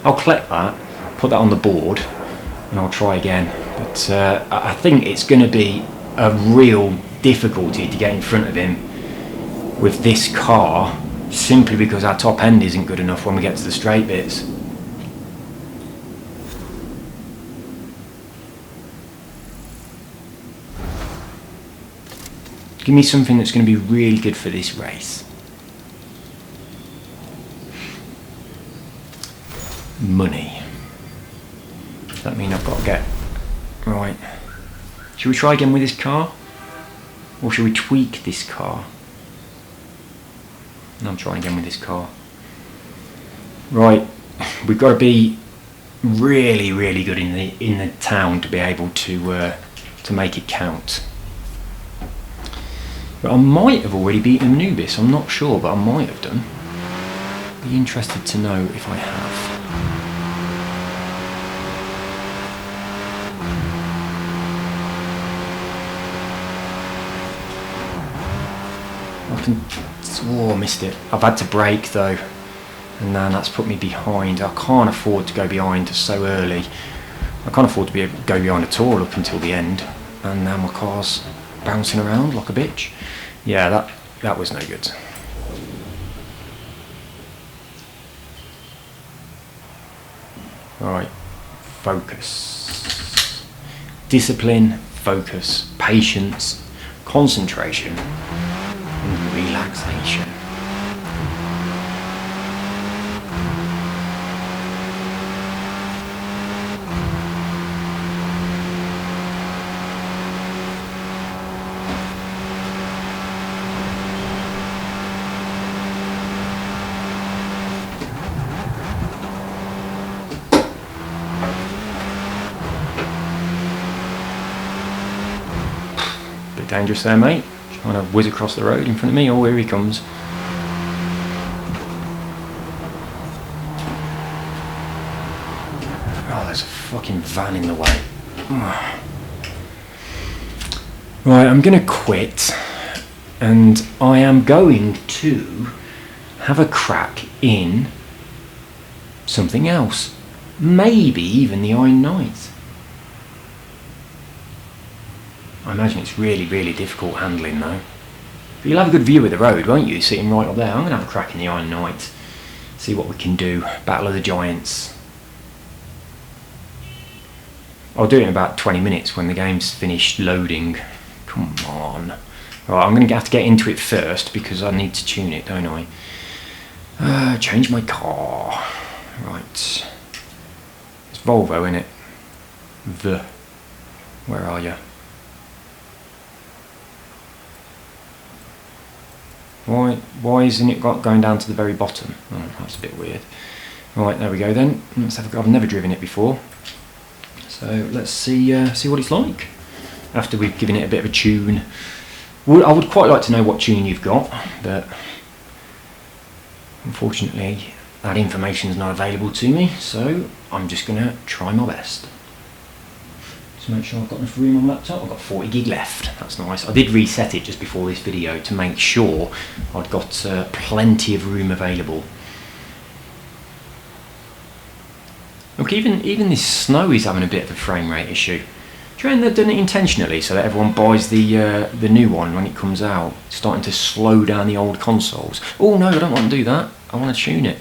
I'll collect that, put that on the board, and I'll try again. But I think it's going to be a real difficulty to get in front of him with this car, simply because our top end isn't good enough when we get to the straight bits. Give me something that's going to be really good for this race. Money. Does that mean I've got to get... Right. Should we try again with this car? Or should we tweak this car? No, I'm trying again with this car. Right. We've got to be really, really good in the town to be able to make it count. But I might have already beaten Anubis, I'm not sure, but I might have done. Be interested to know if I have. Oh, I missed it. I've had to brake though, and then that's put me behind. I can't afford to go behind so early. I can't afford to go behind at all up until the end, and now my car's bouncing around like a bitch. Yeah, that was no good. Right, focus. Discipline, focus, patience, concentration, and relaxation. Dangerous there, mate. Trying to whiz across the road in front of me. Oh, here he comes. Oh, there's a fucking van in the way. Right, I'm going to quit, and I am going to have a crack in something else. Maybe even the Iron Knight. I imagine it's really, really difficult handling though. But you'll have a good view of the road, won't you? Sitting right up there. I'm going to have a crack in the Iron Knight. See what we can do. Battle of the Giants. I'll do it in about 20 minutes when the game's finished loading. Come on. Right, I'm going to have to get into it first because I need to tune it, don't I? Change my car. Right. It's Volvo, isn't it? Where are you? Why isn't it going down to the very bottom? Oh, that's a bit weird. Right, there we go then. Let's have a go. I've never driven it before, so let's see what it's like after we've given it a bit of a tune. I would quite like to know what tune you've got, but unfortunately that information is not available to me. So I'm just going to try my best. to make sure I've got enough room on my laptop. I've got 40 gig left, that's nice. I did reset it just before this video to make sure I'd got plenty of room available. Look, even this snow is having a bit of a frame rate issue. Do you reckon they've done it intentionally so that everyone buys the new one when it comes out, starting to slow down the old consoles? Oh no, I don't want to do that. I want to tune it.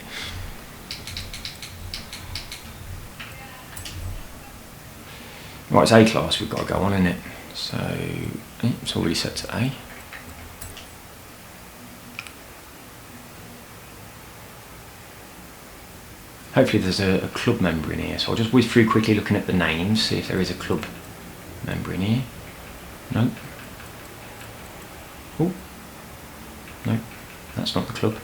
Right, it's A class we've got to go on, isn't it? So it's already set to A. Hopefully there's a club member in here, so I'll just whiz through quickly looking at the names, see if there is a club member in here. Nope. Oh, no, that's not the club.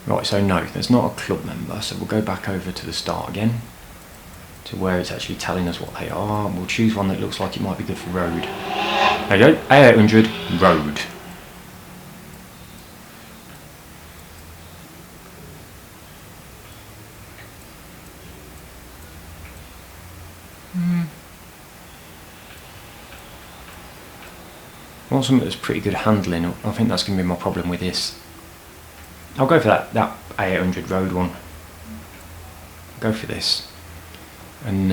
Right, so no, there's not a club member, so we'll go back over to the start again, to where it's actually telling us what they are. We'll choose one that looks like it might be good for road. There you go, A800 road. I want something that's pretty good handling. I think that's going to be my problem with this. I'll go for that A800 road one. Go for this. And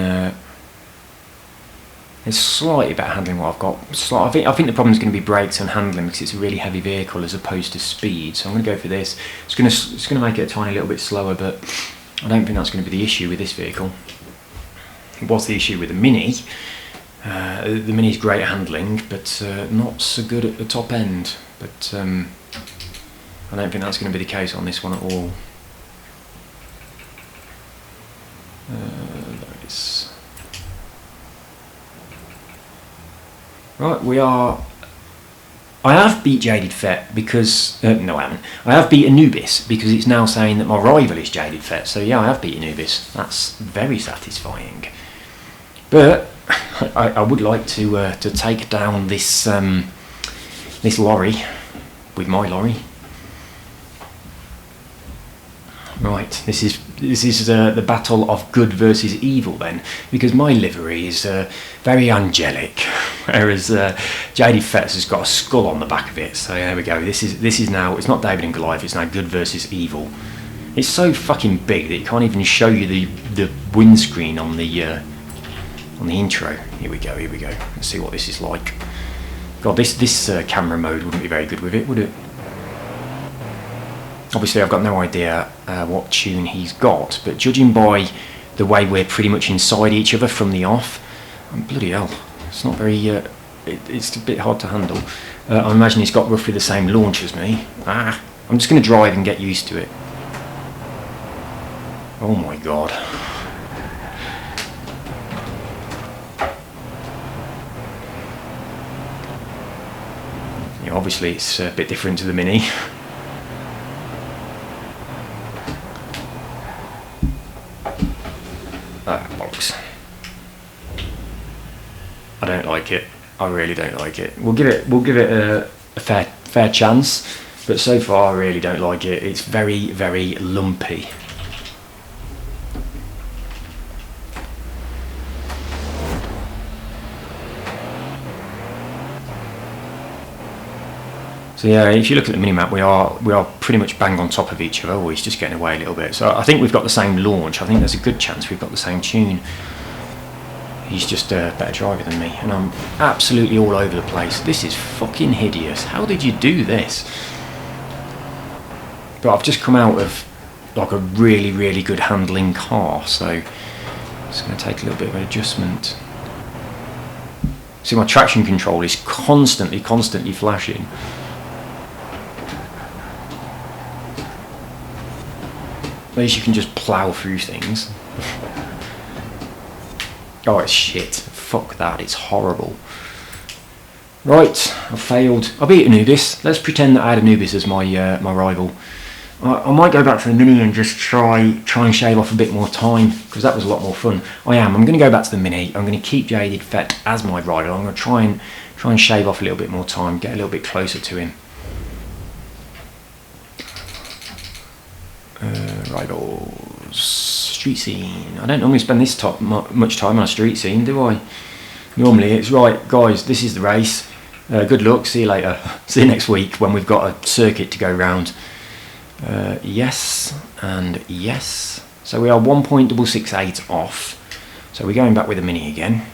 it's slightly better handling what I've got. I think the problem is going to be brakes and handling because it's a really heavy vehicle as opposed to speed. So I'm going to go for this. It's going to make it a tiny little bit slower, but I don't think that's going to be the issue with this vehicle. It was the issue with the Mini. The Mini's great at handling, but not so good at the top end. But I don't think that's going to be the case on this one at all. There it is. Right, we are. I have beat Jaded Fet because no, I haven't. I have beat Anubis because it's now saying that my rival is Jaded Fet. So yeah, I have beat Anubis. That's very satisfying. But I would like to take down this this lorry with my lorry. Right, this is the battle of good versus evil then, because my livery is very angelic, whereas Jaded Fets has got a skull on the back of it. So there we go. This is now, it's not David and Goliath. It's now good versus evil. It's so fucking big that it can't even show you the windscreen on the intro. Here we go. Let's see what this is like. God, this camera mode wouldn't be very good with it, would it? Obviously, I've got no idea what tune he's got, but judging by the way we're pretty much inside each other from the off, bloody hell, it's not very. It's a bit hard to handle. I imagine he's got roughly the same launch as me. I'm just going to drive and get used to it. Oh my god. Yeah, obviously it's a bit different to the Mini. Bollocks. I don't like it. I really don't like it. We'll give it a fair chance, but so far I really don't like it. It's very, very lumpy. So yeah, if you look at the minimap, we are pretty much bang on top of each other. Oh, he's just getting away a little bit. So I think we've got the same launch. I think there's a good chance we've got the same tune. He's just a better driver than me, and I'm absolutely all over the place. This is fucking hideous. How did you do this? But I've just come out of like a really, really good handling car, so it's going to take a little bit of an adjustment. See, my traction control is constantly flashing. At least you can just plough through things. Oh, it's shit. Fuck that, it's horrible. Right, I failed. I beat Anubis. Let's pretend that I had Anubis as my my rival. I might go back to the Mini and just try and shave off a bit more time, because that was a lot more fun. I'm going to go back to the Mini. I'm going to keep Jaded Fet as my rival. I'm going to try and shave off a little bit more time, get a little bit closer to him. Rivals. Street scene. I don't normally spend this much time on a street scene, do I? Normally it's right, guys, this is the race. Good luck, see you later. See you next week when we've got a circuit to go round. Yes, and yes. So we are 1.668 off. So we're going back with a mini again.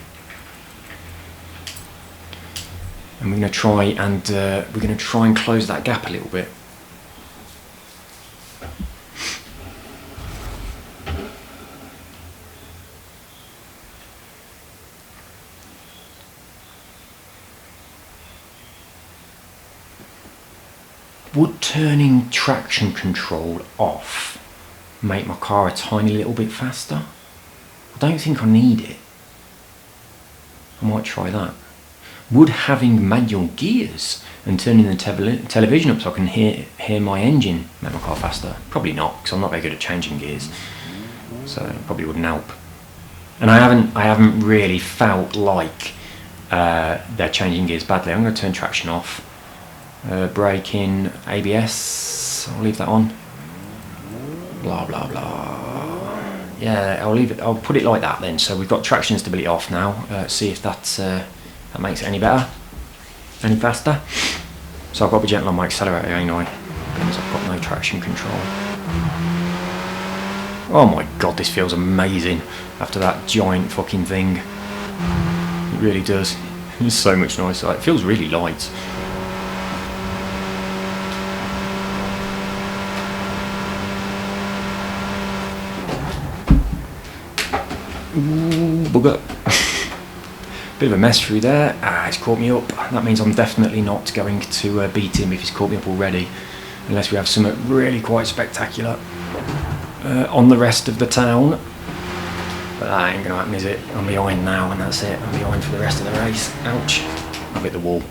And we're going to try and close that gap a little bit. Would turning traction control off make my car a tiny little bit faster? I don't think I need it. I might try that. Would having manual gears and turning the television up so I can hear my engine make my car faster? Probably not, because I'm not very good at changing gears. So it probably wouldn't help. And I haven't really felt like they're changing gears badly. I'm going to turn traction off. Braking, ABS, I'll leave that on. Blah blah blah. Yeah, I'll leave it. I'll put it like that then. So we've got traction stability off now. See if that makes it any better, any faster. So I've got to be gentle on my accelerator, ain't I? Because I've got no traction control. Oh my god, this feels amazing after that giant fucking thing. It really does. It's so much nicer. It feels really light. Ooh, bugger. Bit of a mess through there. He's caught me up. That means I'm definitely not going to beat him if he's caught me up already, unless we have something really quite spectacular on the rest of the town. But that ain't going to happen, is it? I'm behind now and that's it. I'm behind for the rest of the race. Ouch. I've hit the wall.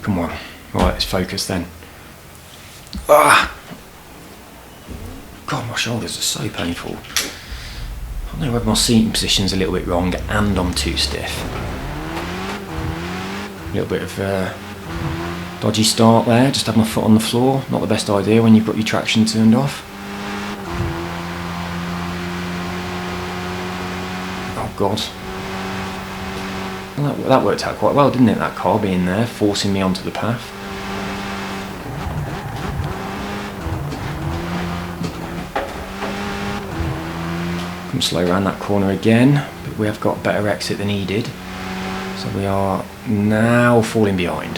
Come on. Right, let's focus then. Ah! God, my shoulders are so painful. I don't know whether my seating position's a little bit wrong and I'm too stiff. A little bit of dodgy start there, just have my foot on the floor. Not the best idea when you've got your traction turned off. Oh God. Well, that worked out quite well, didn't it, that car being there, forcing me onto the path. Come slow around that corner again, but we have got a better exit than he did. So we are now falling behind.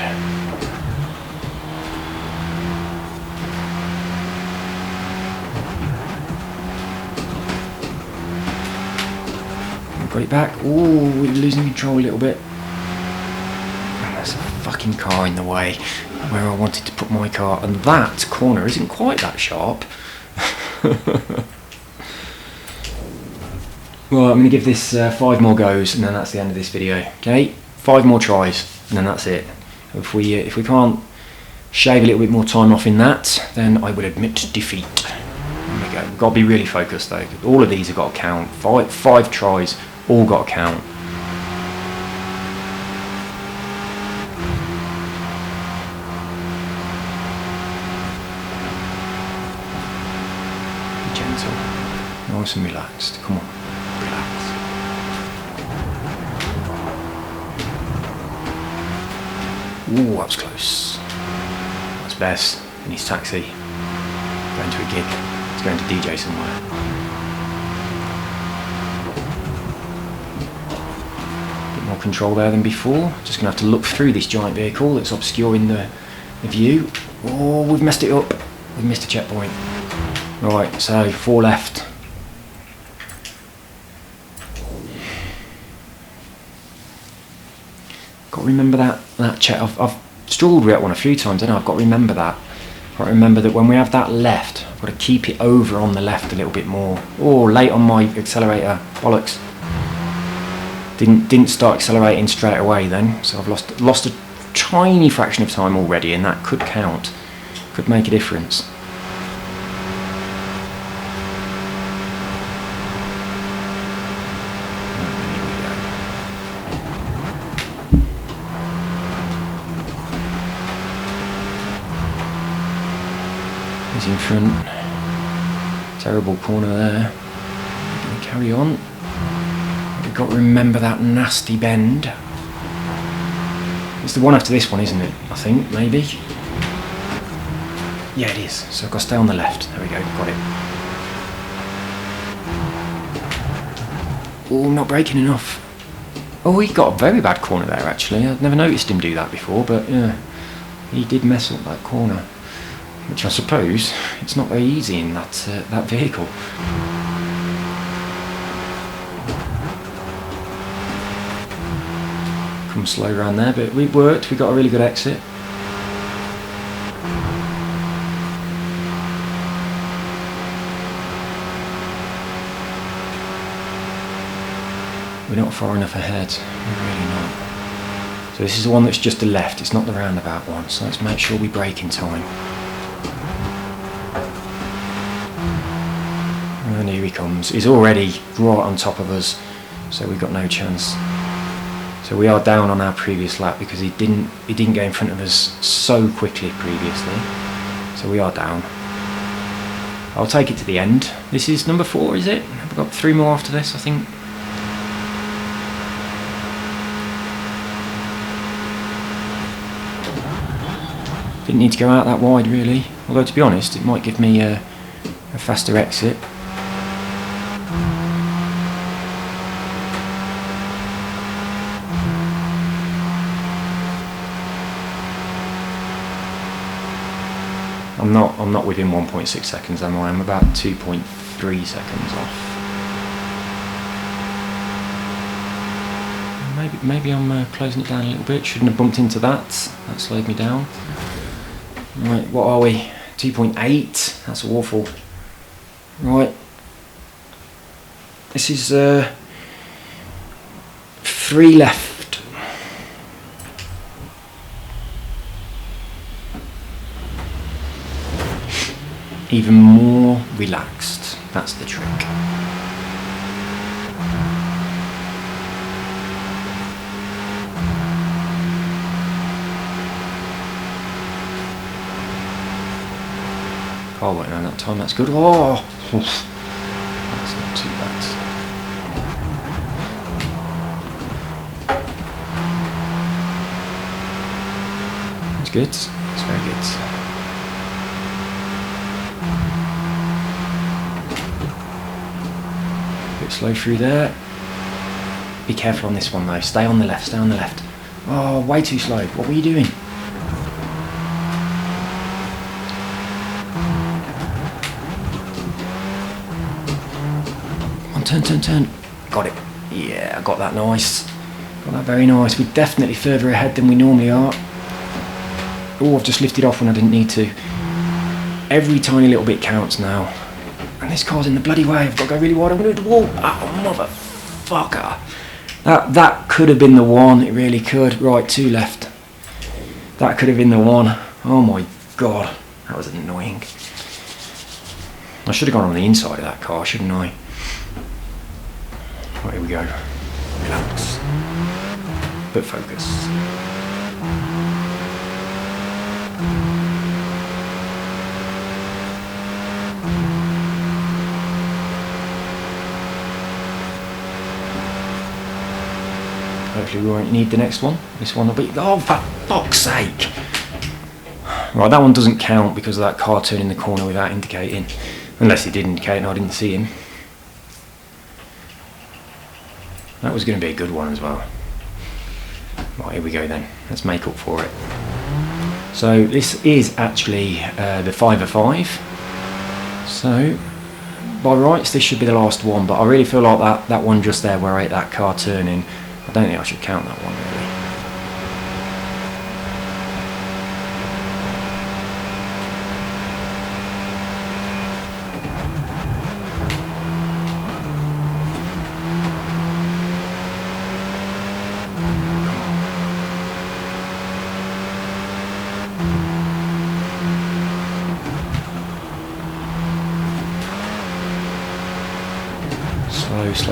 Got it back. Ooh, we're losing control a little bit. There's a fucking car in the way where I wanted to put my car, and that corner isn't quite that sharp. Well, I'm going to give this 5 more goes, and then that's the end of this video. Okay, 5 more tries, and then that's it. If we can't shave a little bit more time off in that, then I will admit defeat. There we go. We've got to be really focused though. All of these have got to count. 5 tries, all got to count. Be gentle, nice and relaxed. Come on. Ooh, that was close. That's Bess in his taxi. Going to a gig. He's going to DJ somewhere. Bit more control there than before. Just going to have to look through this giant vehicle that's obscuring the view. Oh, we've messed it up. We've missed a checkpoint. Right, so 4 left. Got to remember that check. I've struggled with that one a few times, and I've got to remember that. Got to remember that when we have that left, I've got to keep it over on the left a little bit more. Oh, late on my accelerator, bollocks. Didn't start accelerating straight away then, so I've lost a tiny fraction of time already, and that could count, could make a difference. In front. Terrible corner there. We're going to carry on. We've got to remember that nasty bend. It's the one after this one, isn't it? I think, maybe. Yeah, it is. So I've got to stay on the left. There we go, got it. Oh, not braking enough. Oh, he got a very bad corner there, actually. I've never noticed him do that before, but yeah, he did mess up that corner. Which I suppose it's not very easy in that that vehicle. Come slow around there, but it worked. We got a really good exit. We're not far enough ahead. We're really not. So this is the one that's just to the left. It's not the roundabout one. So let's make sure we brake in time. And here he comes. He's already right on top of us, so we've got no chance. So we are down on our previous lap because he didn't go in front of us so quickly previously. So we are down. I'll take it to the end. This is number 4, is it? We've got 3 more after this, I think. Didn't need to go out that wide really. Although to be honest, it might give me a faster exit. I'm not within 1.6 seconds, am I? I'm about 2.3 seconds off. Maybe I'm closing it down a little bit. Shouldn't have bumped into that. That slowed me down. Right, what are we? 2.8. That's awful. Right. This is 3 left. Even more relaxed. That's the trick. Car went around that time. That's good. Oh, that's not too bad. It's good. It's very good. Bit slow through there. Be careful on this one though. Stay on the left. Stay on the left. Oh, way too slow. What were you doing? Come on, turn. Got it. Yeah, I got that nice. Got that very nice. We're definitely further ahead than we normally are. Oh, I've just lifted off when I didn't need to. Every tiny little bit counts now. And this car's in the bloody way. I've got to go really wide. I'm going to do the wall. Oh, motherfucker. That could have been the one. It really could. Right, 2 left. That could have been the one. Oh my god. That was annoying. I should have gone on the inside of that car, shouldn't I? Right, here we go. Relax. But focus. Hopefully we won't need the next one. This one will be... Oh, for fuck's sake! Right, that one doesn't count because of that car turning the corner without indicating. Unless it did indicate and I didn't see him. That was going to be a good one as well. Right, here we go then. Let's make up for it. So this is actually the 505. So by rights this should be the last one, but I really feel like that one just there where I hit that car turning, I don't think I should count that one really.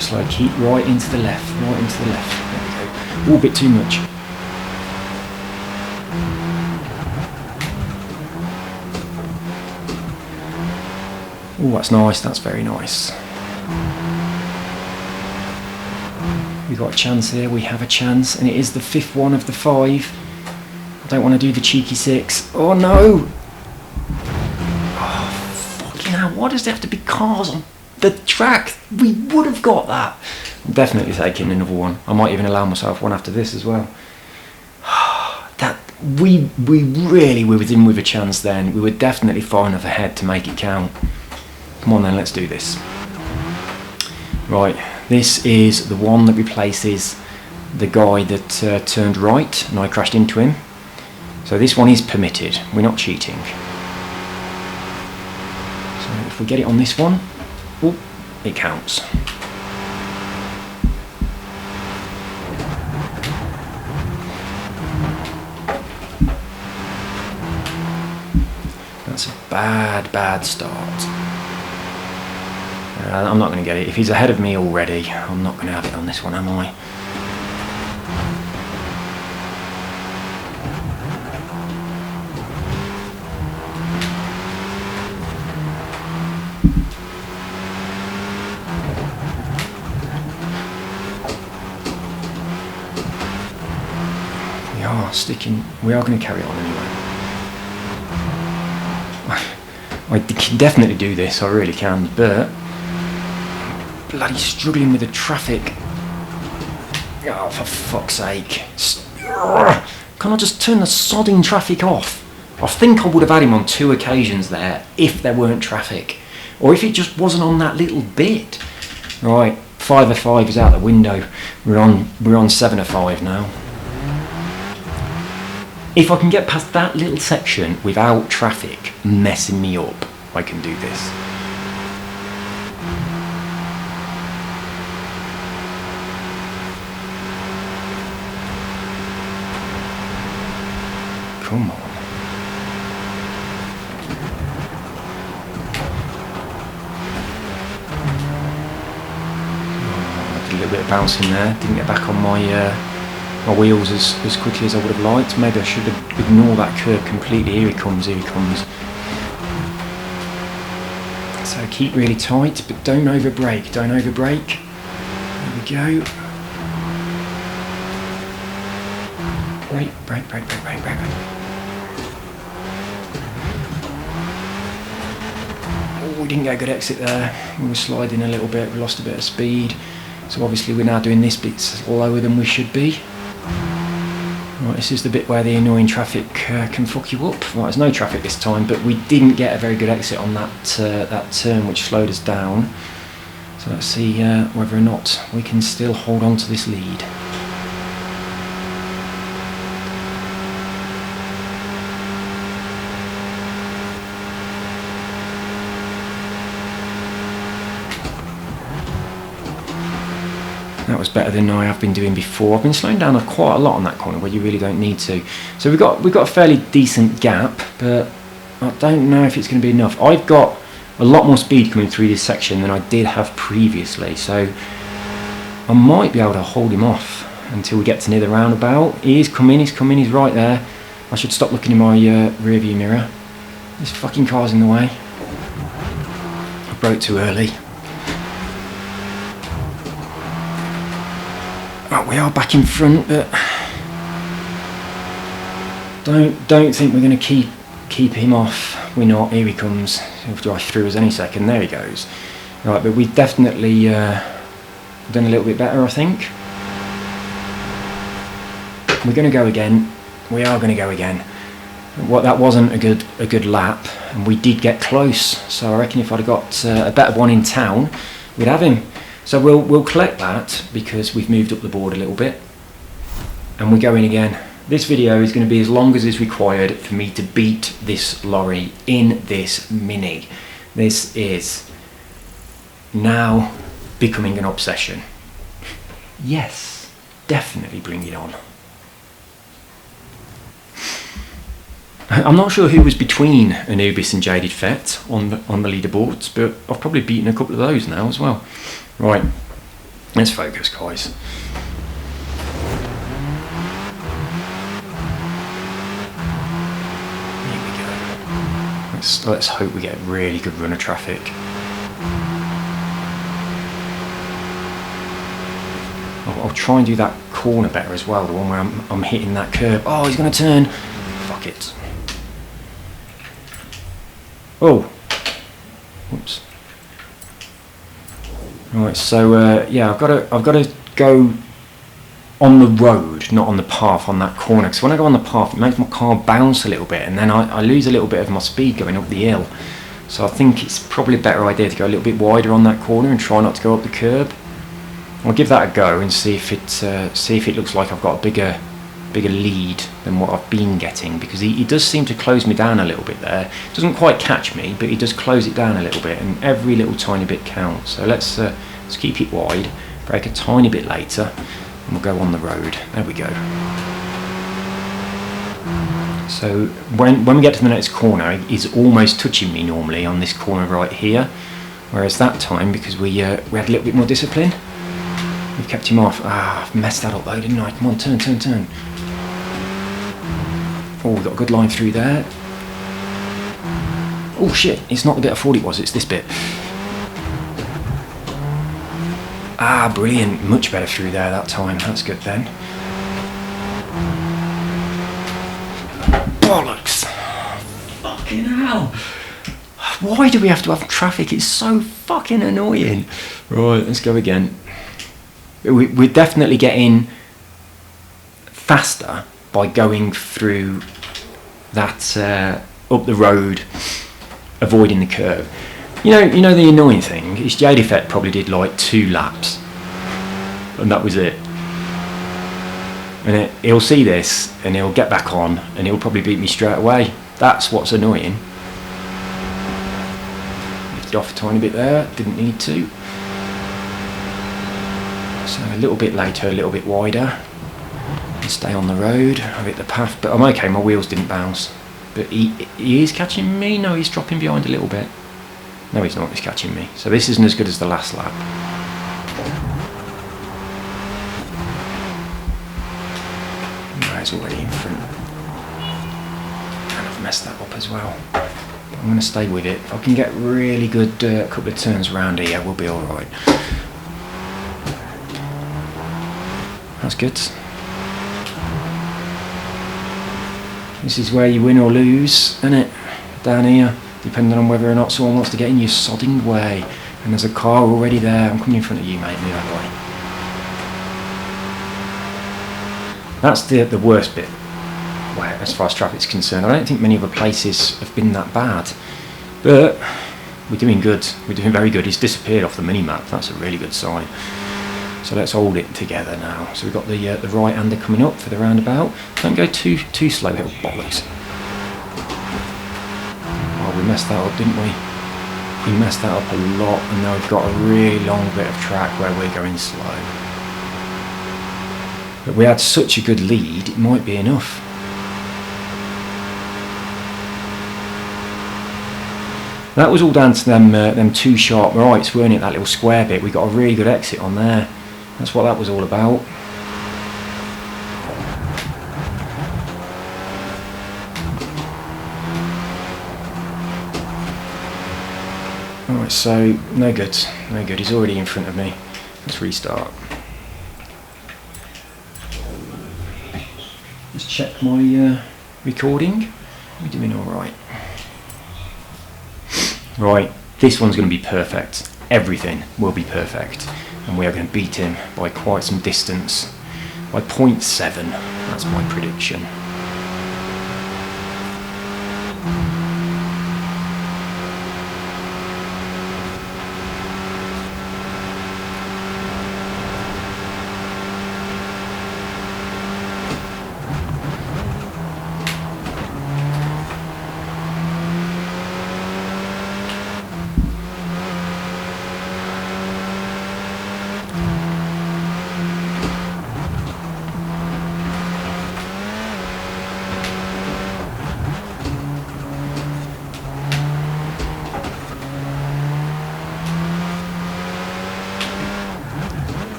Slow, keep right into the left, There we go. Ooh, a bit too much. Oh, that's nice, that's very nice. We've got a chance here, we have a chance, and it is the 5th one of the 5. I don't want to do the cheeky 6. Oh no! Oh, fucking hell, why does there have to be cars on the track? We would have got that. I'm definitely taking another one. I might even allow myself one after this as well. That we really were within with a chance then. We were definitely far enough ahead to make it count. Come on then, let's do this. Right, this is the one that replaces the guy that turned right and I crashed into him. So this one is permitted, we're not cheating. So if we get it on this one, oh, it counts. That's a bad start. I'm not going to get it. If he's ahead of me already, I'm not going to have it on this one, am I? We are going to carry on anyway. I can definitely do this, I really can, but I'm bloody struggling with the traffic. Oh, for fuck's sake. Can I just turn the sodding traffic off? I think I would have had him on 2 occasions there if there weren't traffic. Or if it just wasn't on that little bit. Right, 5 of 5 is out the window. We're on 7 of 5 now. If I can get past that little section without traffic messing me up, I can do this. Come on. I did a little bit of bouncing there, didn't get back on my wheels as quickly as I would have liked. Maybe I should have ignored that curve completely. Here he comes, here he comes. So keep really tight, but don't overbrake, don't overbrake. There we go. Brake. Oh, we didn't get a good exit there. We were sliding a little bit, we lost a bit of speed. So obviously we're now doing this bit lower than we should be. Right, this is the bit where the annoying traffic can fuck you up. Right, there's no traffic this time, but we didn't get a very good exit on that turn, which slowed us down. So let's see whether or not we can still hold on to this lead. That was better than I have been doing before. I've been slowing down quite a lot on that corner where you really don't need to. So we've got a fairly decent gap, but I don't know if it's going to be enough. I've got a lot more speed coming through this section than I did have previously, so I might be able to hold him off until we get to near the roundabout. He's coming, he's right there. I should stop looking in my rear view mirror. This fucking car's in the way. I broke too early. Right, we are back in front, but don't think we're going to keep him off. We're not. Here he comes. He'll drive through us any second. There he goes. Right, but we've definitely done a little bit better, I think. We're going to go again. We are going to go again. That wasn't a good lap, and we did get close. So I reckon if I'd have got a better one in town, we'd have him. So we'll collect that because we've moved up the board a little bit, and we're going again. This video is going to be as long as is required for me to beat this lorry in this Mini. This is now becoming an obsession. Yes, definitely bring it on. I'm not sure who was between Anubis and Jaded Fett on the leaderboards, but I've probably beaten a couple of those now as well. Right, let's focus, guys. Here we go. Let's hope we get a really good run of traffic. I'll try and do that corner better as well, the one where I'm hitting that curb. Oh, he's going to turn. Fuck it. Oh. Whoops. Right, so yeah, I've got to go on the road, not on the path on that corner, because when I go on the path it makes my car bounce a little bit, and then I lose a little bit of my speed going up the hill. So I think it's probably a better idea to go a little bit wider on that corner and try not to go up the curb. I'll give that a go and see if it looks like I've got a bigger lead than what I've been getting, because he does seem to close me down a little bit there. Doesn't quite catch me, but he does close it down a little bit, and every little tiny bit counts. So let's keep it wide, brake a tiny bit later, and we'll go on the road. There we go. So when we get to the next corner, he's almost touching me normally on this corner right here, whereas that time, because we had a little bit more discipline, we've kept him off. I've messed that up though, didn't I? Come on, turn. Oh, we've got a good line through there. Oh shit, it's not the bit I thought it was, it's this bit. Brilliant, much better through there that time, that's good then. Bollocks! Fucking hell! Why do we have to have traffic? It's so fucking annoying. Right, let's go again. We're definitely getting faster by going through that up the road, avoiding the curve. You know the annoying thing is Jade Effect probably did like 2 laps, and that was it. And he'll see this and he'll get back on and he'll probably beat me straight away. That's what's annoying. Lifted off a tiny bit there, didn't need to. So a little bit later, a little bit wider. And stay on the road, I've hit the path, but I'm okay, my wheels didn't bounce. But he is catching me. No, he's dropping behind a little bit. No, he's not, he's catching me. So this isn't as good as the last lap. He's already in front. And I've messed that up as well. But I'm going to stay with it. If I can get really good couple of turns around here, we'll be alright. That's good. This is where you win or lose, isn't it? Down here, depending on whether or not someone wants to get in your sodding way. And there's a car already there. I'm coming in front of you, mate. Move that way. That's the worst bit, well, as far as traffic's concerned. I don't think many other places have been that bad. But we're doing good. We're doing very good. He's disappeared off the mini-map. That's a really good sign. So let's hold it together now. So we've got the right-hander coming up for the roundabout. Don't go too slow, little bollocks. Oh, we messed that up, didn't we? We messed that up a lot, and now we've got a really long bit of track where we're going slow. But we had such a good lead, it might be enough. That was all down to them 2 sharp rights, weren't it? That little square bit. We got a really good exit on there. That's what that was all about. Alright, so no good. No good. He's already in front of me. Let's restart. Just check my recording. We're doing alright. Right, this one's going to be perfect. Everything will be perfect. And we are going to beat him by quite some distance. By 0.7, that's my prediction.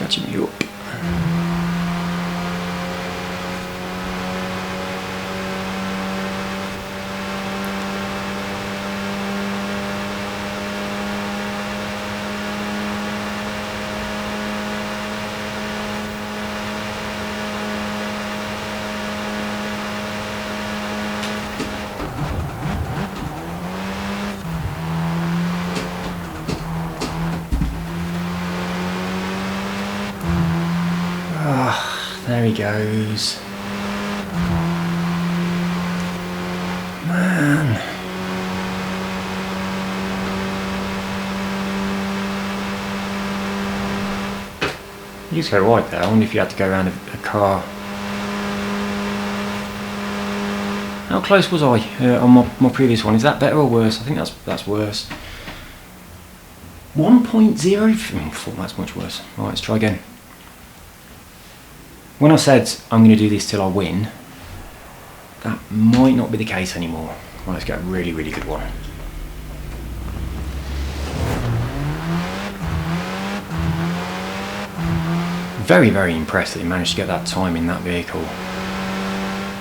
catching me up. There he goes. Man. You just go right there. I wonder if you had to go around a car. How close was I on my previous one? Is that better or worse? I think that's worse. 1.0? I thought that's much worse. Right, let's try again. When I said I'm going to do this till I win, that might not be the case anymore. Well, let's get a really, really good one. Very, very impressed that he managed to get that time in that vehicle.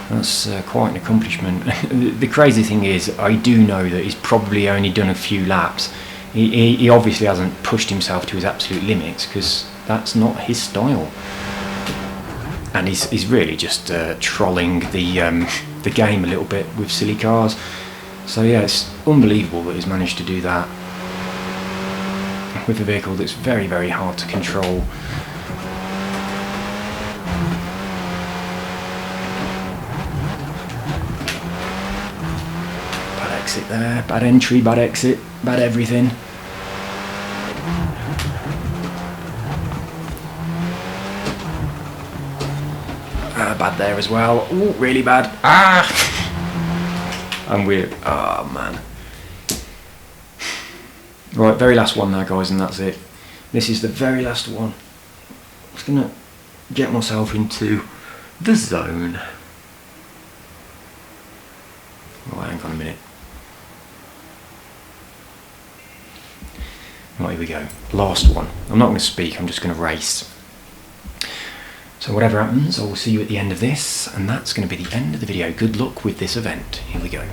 That's quite an accomplishment. The crazy thing is, I do know that he's probably only done a few laps. He obviously hasn't pushed himself to his absolute limits, because that's not his style. And he's really just trolling the game a little bit with silly cars. So yeah, it's unbelievable that he's managed to do that with a vehicle that's very, very hard to control. Bad exit there, bad entry, bad exit, bad everything. Bad there as well. Ooh, really bad. Ah! And we're... Oh, man. Right, very last one now, guys, and that's it. This is the very last one. I'm just going to get myself into the zone. Right, hang on a minute. Right, here we go. Last one. I'm not going to speak, I'm just going to race. So whatever happens, I will see you at the end of this, and that's going to be the end of the video. Good luck with this event. Here we go.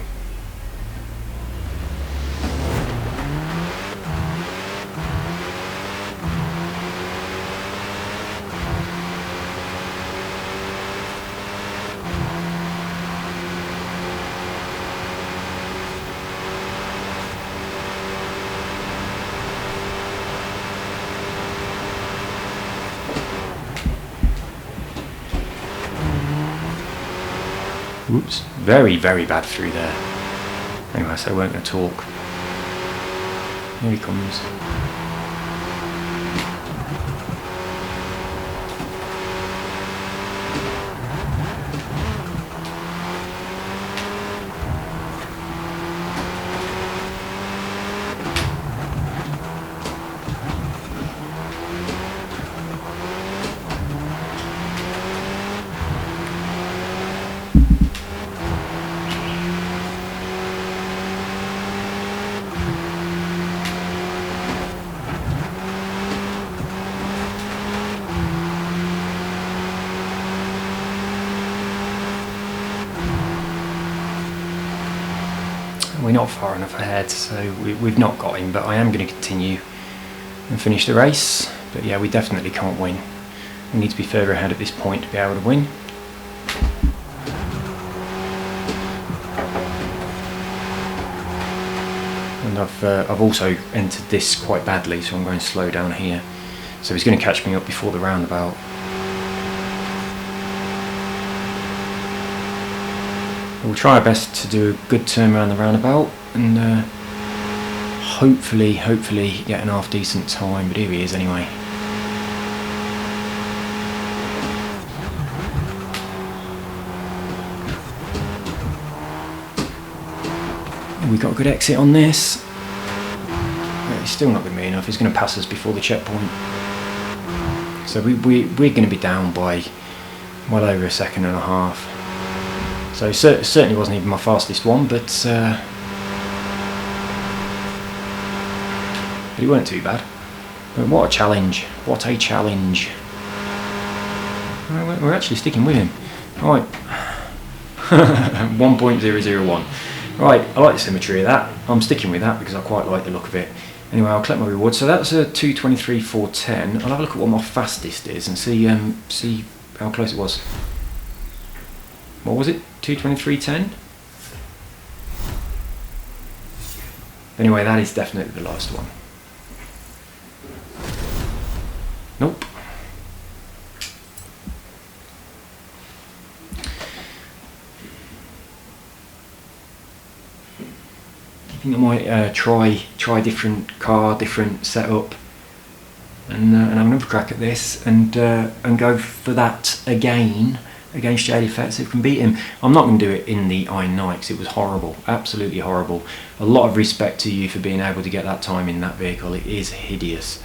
Whoops, very, very bad through there. Anyway, so I weren't going to talk. Here he comes. We're not far enough ahead, so we've not got him, but I am going to continue and finish the race. But yeah, we definitely can't win. We need to be further ahead at this point to be able to win. And I've also entered this quite badly, so I'm going to slow down here. So he's going to catch me up before the roundabout. We'll try our best to do a good turn around the roundabout and hopefully get an half decent time, but here he is anyway. We've got a good exit on this. But he's still not going to be enough, he's going to pass us before the checkpoint. So we're going to be down by well over a second and a half. So certainly wasn't even my fastest one, but it weren't too bad. But what a challenge! What a challenge! We're actually sticking with him. Right. 1.001. Right, I like the symmetry of that. I'm sticking with that because I quite like the look of it. Anyway, I'll collect my reward. So that's a 2:23.410. I'll have a look at what my fastest is and see how close it was. What was it? 2:23.10? Anyway, that is definitely the last one. Nope. I think I might try different car, different setup, and have another crack at this, and go for that again against Jade Effects if we can beat him. I'm not going to do it in the Iron Knight because it was horrible, absolutely horrible. A lot of respect to you for being able to get that time in that vehicle. It is hideous.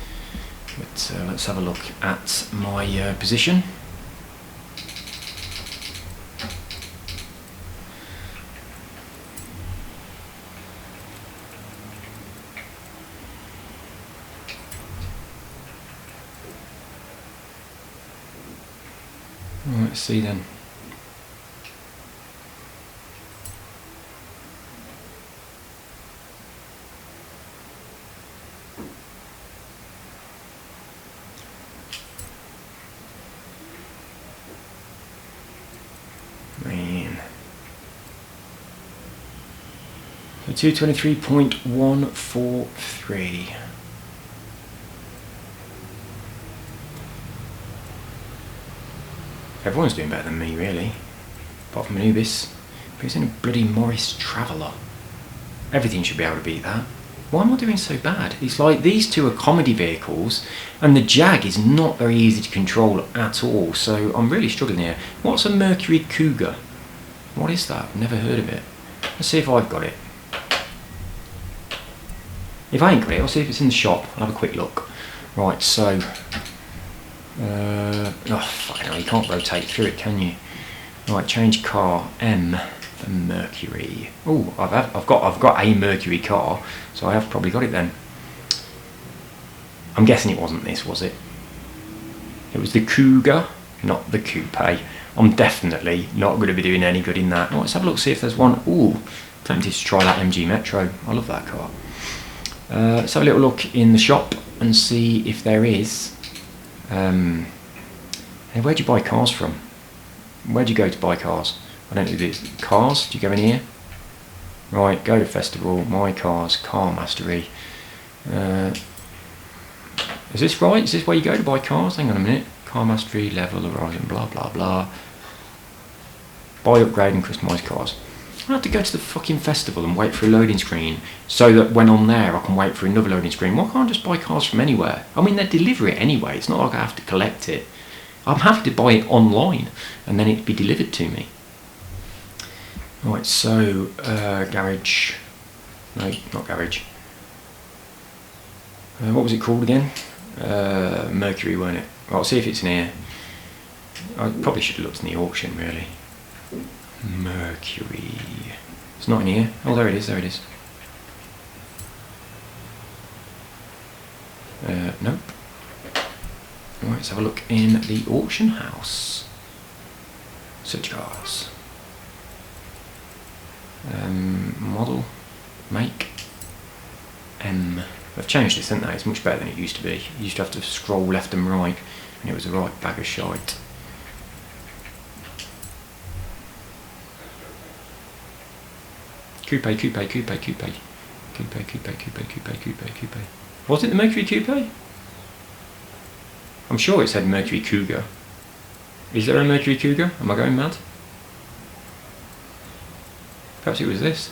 But let's have a look at my position. Let's see then. Man. So 2:23.143. Everyone's doing better than me, really. Apart from Anubis. But he's in a bloody Morris Traveller. Everything should be able to beat that. Why am I doing so bad? It's like these two are comedy vehicles, and the Jag is not very easy to control at all, so I'm really struggling here. What's a Mercury Cougar? What is that? I've never heard of it. Let's see if I've got it. If I ain't got it, I'll see if it's in the shop. I'll have a quick look. Right, so... oh, fucking hell, you can't rotate through it, can you? Right, change car, M for Mercury. Oh, I've got a Mercury car, so I have probably got it then. I'm guessing it wasn't this, was it? It was the Cougar, not the Coupe. I'm definitely not going to be doing any good in that. Right, let's have a look, see if there's one. Ooh, tempted to try that MG Metro. I love that car. Let's have a little look in the shop and see if there is. Hey, where do you buy cars from? Where do you go to buy cars? I don't know this. Cars? Do you go in here? Right, go to Festival, My Cars, Car Mastery. Is this right? Is this where you go to buy cars? Hang on a minute. Car Mastery, Level, Horizon, blah blah blah. Buy, upgrade and customise cars. I have to go to the fucking festival and wait for a loading screen so that when I'm there I can wait for another loading screen. Why can't I just buy cars from anywhere? I mean, they deliver it anyway. It's not like I have to collect it. I'm happy to buy it online and then it'd be delivered to me. Right, so garage. No, not garage. What was it called again? Mercury, weren't it? Well, I'll see if it's in here. I probably should have looked in the auction, really. Mercury. It's not in here. Oh, there it is, there it is. Nope. Right, let's have a look in the auction house. Search cars. Model. Make. M. They've changed this, haven't they? It's much better than it used to be. You used to have to scroll left and right, and it was a right bag of shite. Coupe. Was it the Mercury Coupe? I'm sure it said Mercury Cougar. Is there a Mercury Cougar? Am I going mad? Perhaps it was this.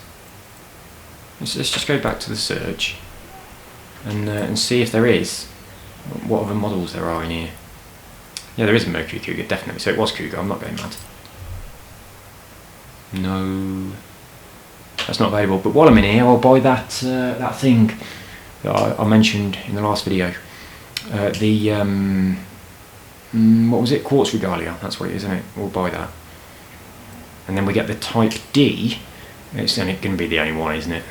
Let's just go back to the search and see if there is. What other models there are in here. Yeah, there is a Mercury Cougar, definitely. So it was Cougar, I'm not going mad. No. That's not available, but while I'm in here I'll buy that that thing that I mentioned in the last video. What was it? Quartz Regalia, that's what it is, isn't it? We'll buy that. And then we get the Type D. It's only going to be the only one, isn't it?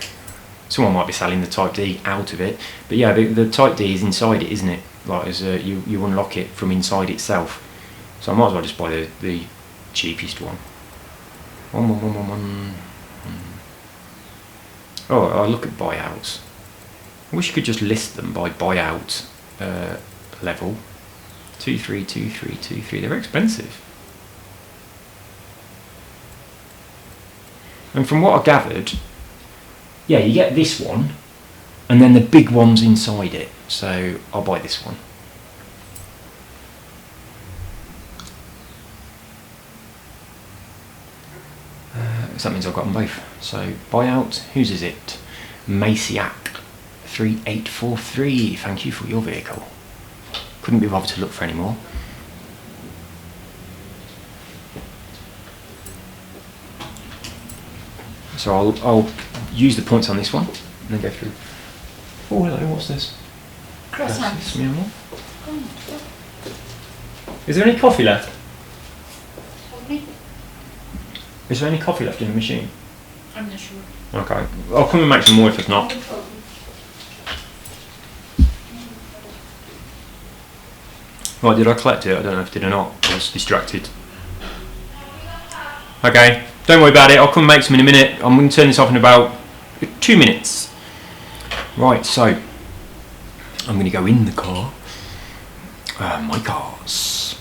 Someone might be selling the Type D out of it. But yeah, the Type D is inside it, isn't it? Like, as you unlock it from inside itself. So I might as well just buy the cheapest one. 11111. Oh, I'll look at buyouts. I wish you could just list them by buyout level. 232323. They're expensive. And from what I gathered, yeah, you get this one, and then the big one's inside it. So I'll buy this one. So that means I've got them both. So buyout, whose is it? Maciac 3843. Thank you for your vehicle. Couldn't be bothered to look for any more. So I'll use the points on this one and then go through. Oh hello, what's this? Croissants. Is there any coffee left? Probably. Is there any coffee left in the machine? I'm not sure. Okay, I'll come and make some more if it's not. Right, did I collect it? I don't know if I did or not. I was distracted. Okay, don't worry about it. I'll come and make some in a minute. I'm going to turn this off in about 2 minutes. Right, so I'm going to go in the car. My cars.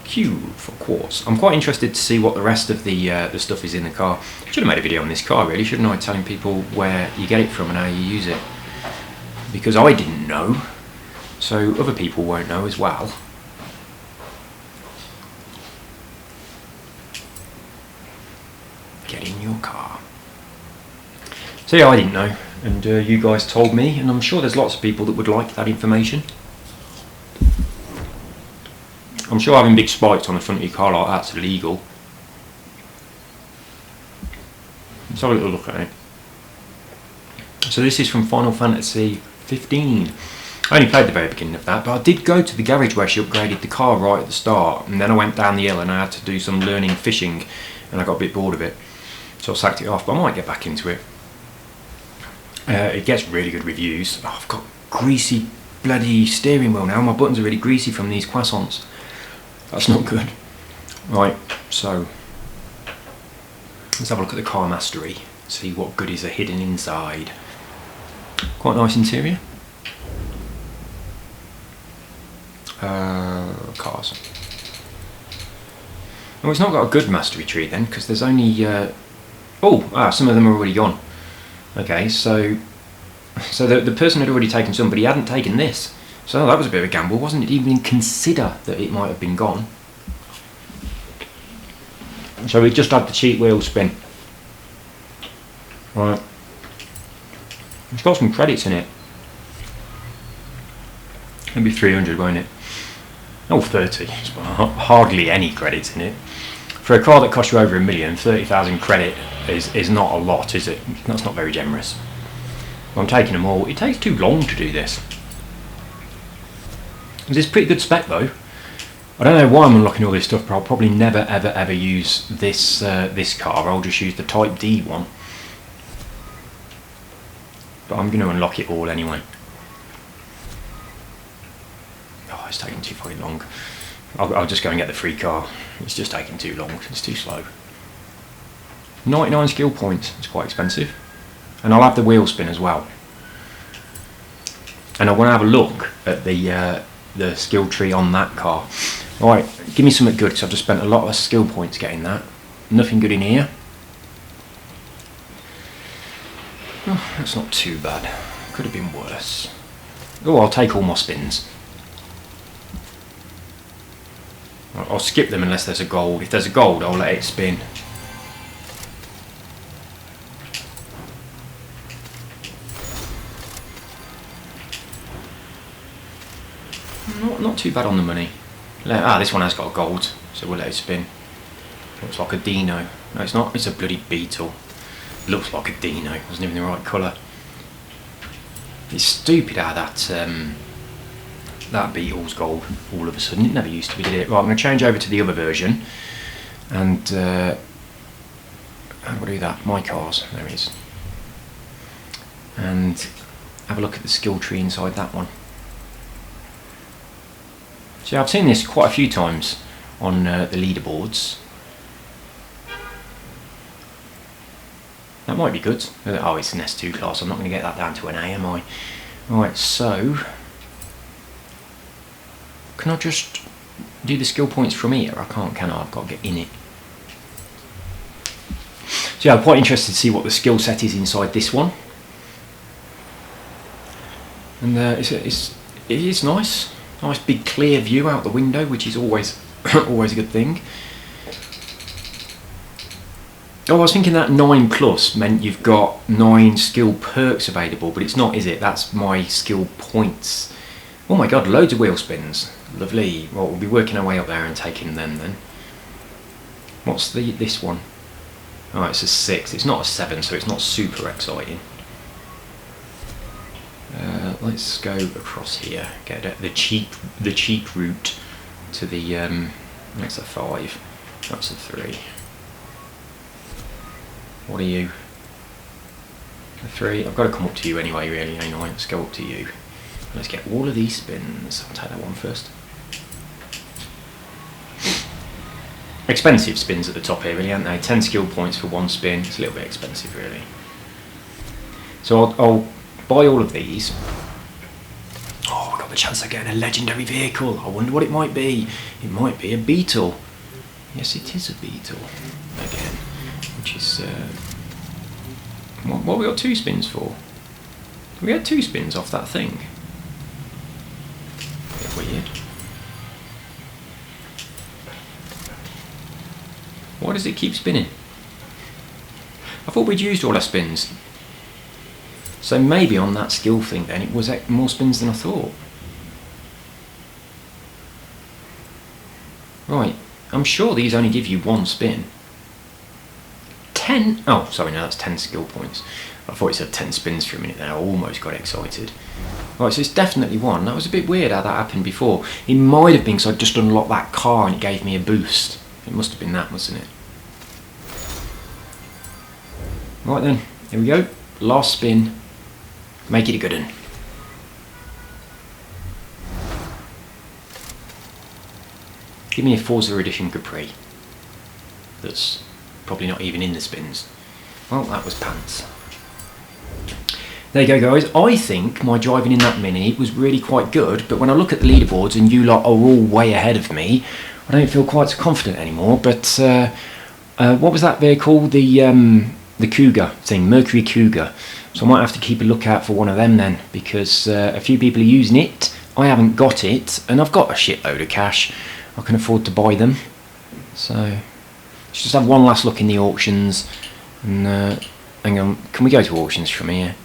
Q for quartz. I'm quite interested to see what the rest of the stuff is in the car. Should have made a video on this car really, shouldn't I? Telling people where you get it from and how you use it. Because I didn't know, so other people won't know as well. Get in your car. So yeah, I didn't know, and you guys told me, and I'm sure there's lots of people that would like that information. I'm sure having big spikes on the front of your car like that's illegal. Let's have a little look at it. So this is from Final Fantasy 15. I only played the very beginning of that, but I did go to the garage where she upgraded the car right at the start, and then I went down the hill and I had to do some learning fishing, and I got a bit bored of it. So I sacked it off, but I might get back into it. It gets really good reviews. Oh, I've got greasy bloody steering wheel now. My buttons are really greasy from these croissants. That's not good. Right, so let's have a look at the car mastery. See what goodies are hidden inside. Quite nice interior. Cars. Oh, it's not got a good mastery tree then, because there's only some of them are already gone. Okay, so the person had already taken some, but he hadn't taken this. So that was a bit of a gamble, wasn't it? Even consider that it might have been gone. So we just had the cheap wheel spin. Right. It's got some credits in it. It'll be 300, won't it? Oh, 30. It's hardly any credits in it. For a car that costs you over $1 million, 30,000 credit is not a lot, is it? That's not very generous. I'm taking them all. It takes too long to do this. It's pretty good spec though. I don't know why I'm unlocking all this stuff, but I'll probably never ever use this this car. I'll just use the Type D one. But I'm going to unlock it all anyway. Oh, it's taking too fucking long. I'll just go and get the free car. It's just taking too long. It's too slow. 99 skill points. It's quite expensive. And I'll have the wheel spin as well. And I want to have a look at the skill tree on that car. Alright, give me something good, because I've just spent a lot of skill points getting that. Nothing good in here. Oh, that's not too bad. Could have been worse. Oh, I'll take all my spins. I'll skip them unless there's a gold. If there's a gold, I'll let it spin. Not too bad on the money. This one has got a gold, so we'll let it spin. Looks like a Dino. No, it's not. It's a bloody Beetle. Looks like a Dino. Wasn't even the right colour. It's stupid how that Beetle's gold all of a sudden. It never used to be, did it? Right, I'm going to change over to the other version, and how do I do that? My cars. There it is. And have a look at the skill tree inside that one. See, I've seen this quite a few times on the leaderboards. That might be good. Oh, it's an S2 class. I'm not going to get that down to an A, am I? Right, so can I just do the skill points from here? I can't, can I? I've got to get in it. So yeah, I'm quite interested to see what the skill set is inside this one. And it is nice. Nice big clear view out the window, which is always always a good thing. Oh, I was thinking that 9 plus meant you've got 9 skill perks available, but it's not, is it? That's my skill points. Oh my god, loads of wheel spins. Lovely. Well, we'll be working our way up there and taking them then. What's this one? Oh, it's a 6. It's not a 7, so it's not super exciting. Let's go across here. Get the cheap route to the. That's a 5. That's a 3. What are you? A 3. I've got to come up to you anyway, really, ain't I? Let's go up to you. Let's get all of these spins. I'll take that one first. Expensive spins at the top here, really, aren't they? 10 skill points for 1 spin. It's a little bit expensive, really. So I'll buy all of these. Oh, I got the chance of getting a legendary vehicle. I wonder what it might be. It might be a Beetle. Yes, it is a Beetle. Again, which is what we got 2 spins for? We had 2 spins off that thing. Bit weird. Why does it keep spinning? I thought we'd used all our spins. So maybe on that skill thing then it was more spins than I thought. Right, I'm sure these only give you 1 spin. 10? Oh, sorry, no, that's 10 skill points. I thought it said 10 spins for a minute there. I almost got excited. Right, so it's definitely 1. That was a bit weird how that happened before. It might have been because I just unlocked that car and it gave me a boost. It must have been that, mustn't it? Right then, here we go. Last spin. Make it a good one. Give me a Forza Edition Capri. That's probably not even in the spins. Well, that was pants. There you go, guys. I think my driving in that Mini was really quite good, but when I look at the leaderboards and you lot are all way ahead of me, I don't feel quite so confident anymore. But what was that vehicle? The Cougar thing, Mercury Cougar. So I might have to keep a lookout for one of them then, because a few people are using it. I haven't got it, and I've got a shitload of cash. I can afford to buy them. So let's just have one last look in the auctions. And hang on, can we go to auctions from here?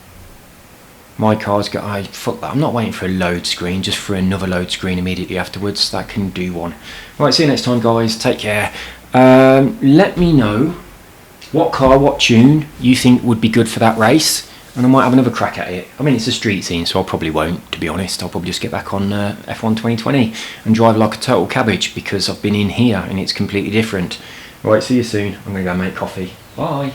My car's got. Fuck that. I'm not waiting for a load screen, just for another load screen immediately afterwards. That can do one. Right, see you next time, guys. Take care. Let me know what car, what tune you think would be good for that race, and I might have another crack at it. I mean, it's a street scene, so I probably won't, to be honest. I'll probably just get back on F1 2020 and drive like a total cabbage, because I've been in here and it's completely different. Right, see you soon. I'm going to go make coffee. Bye.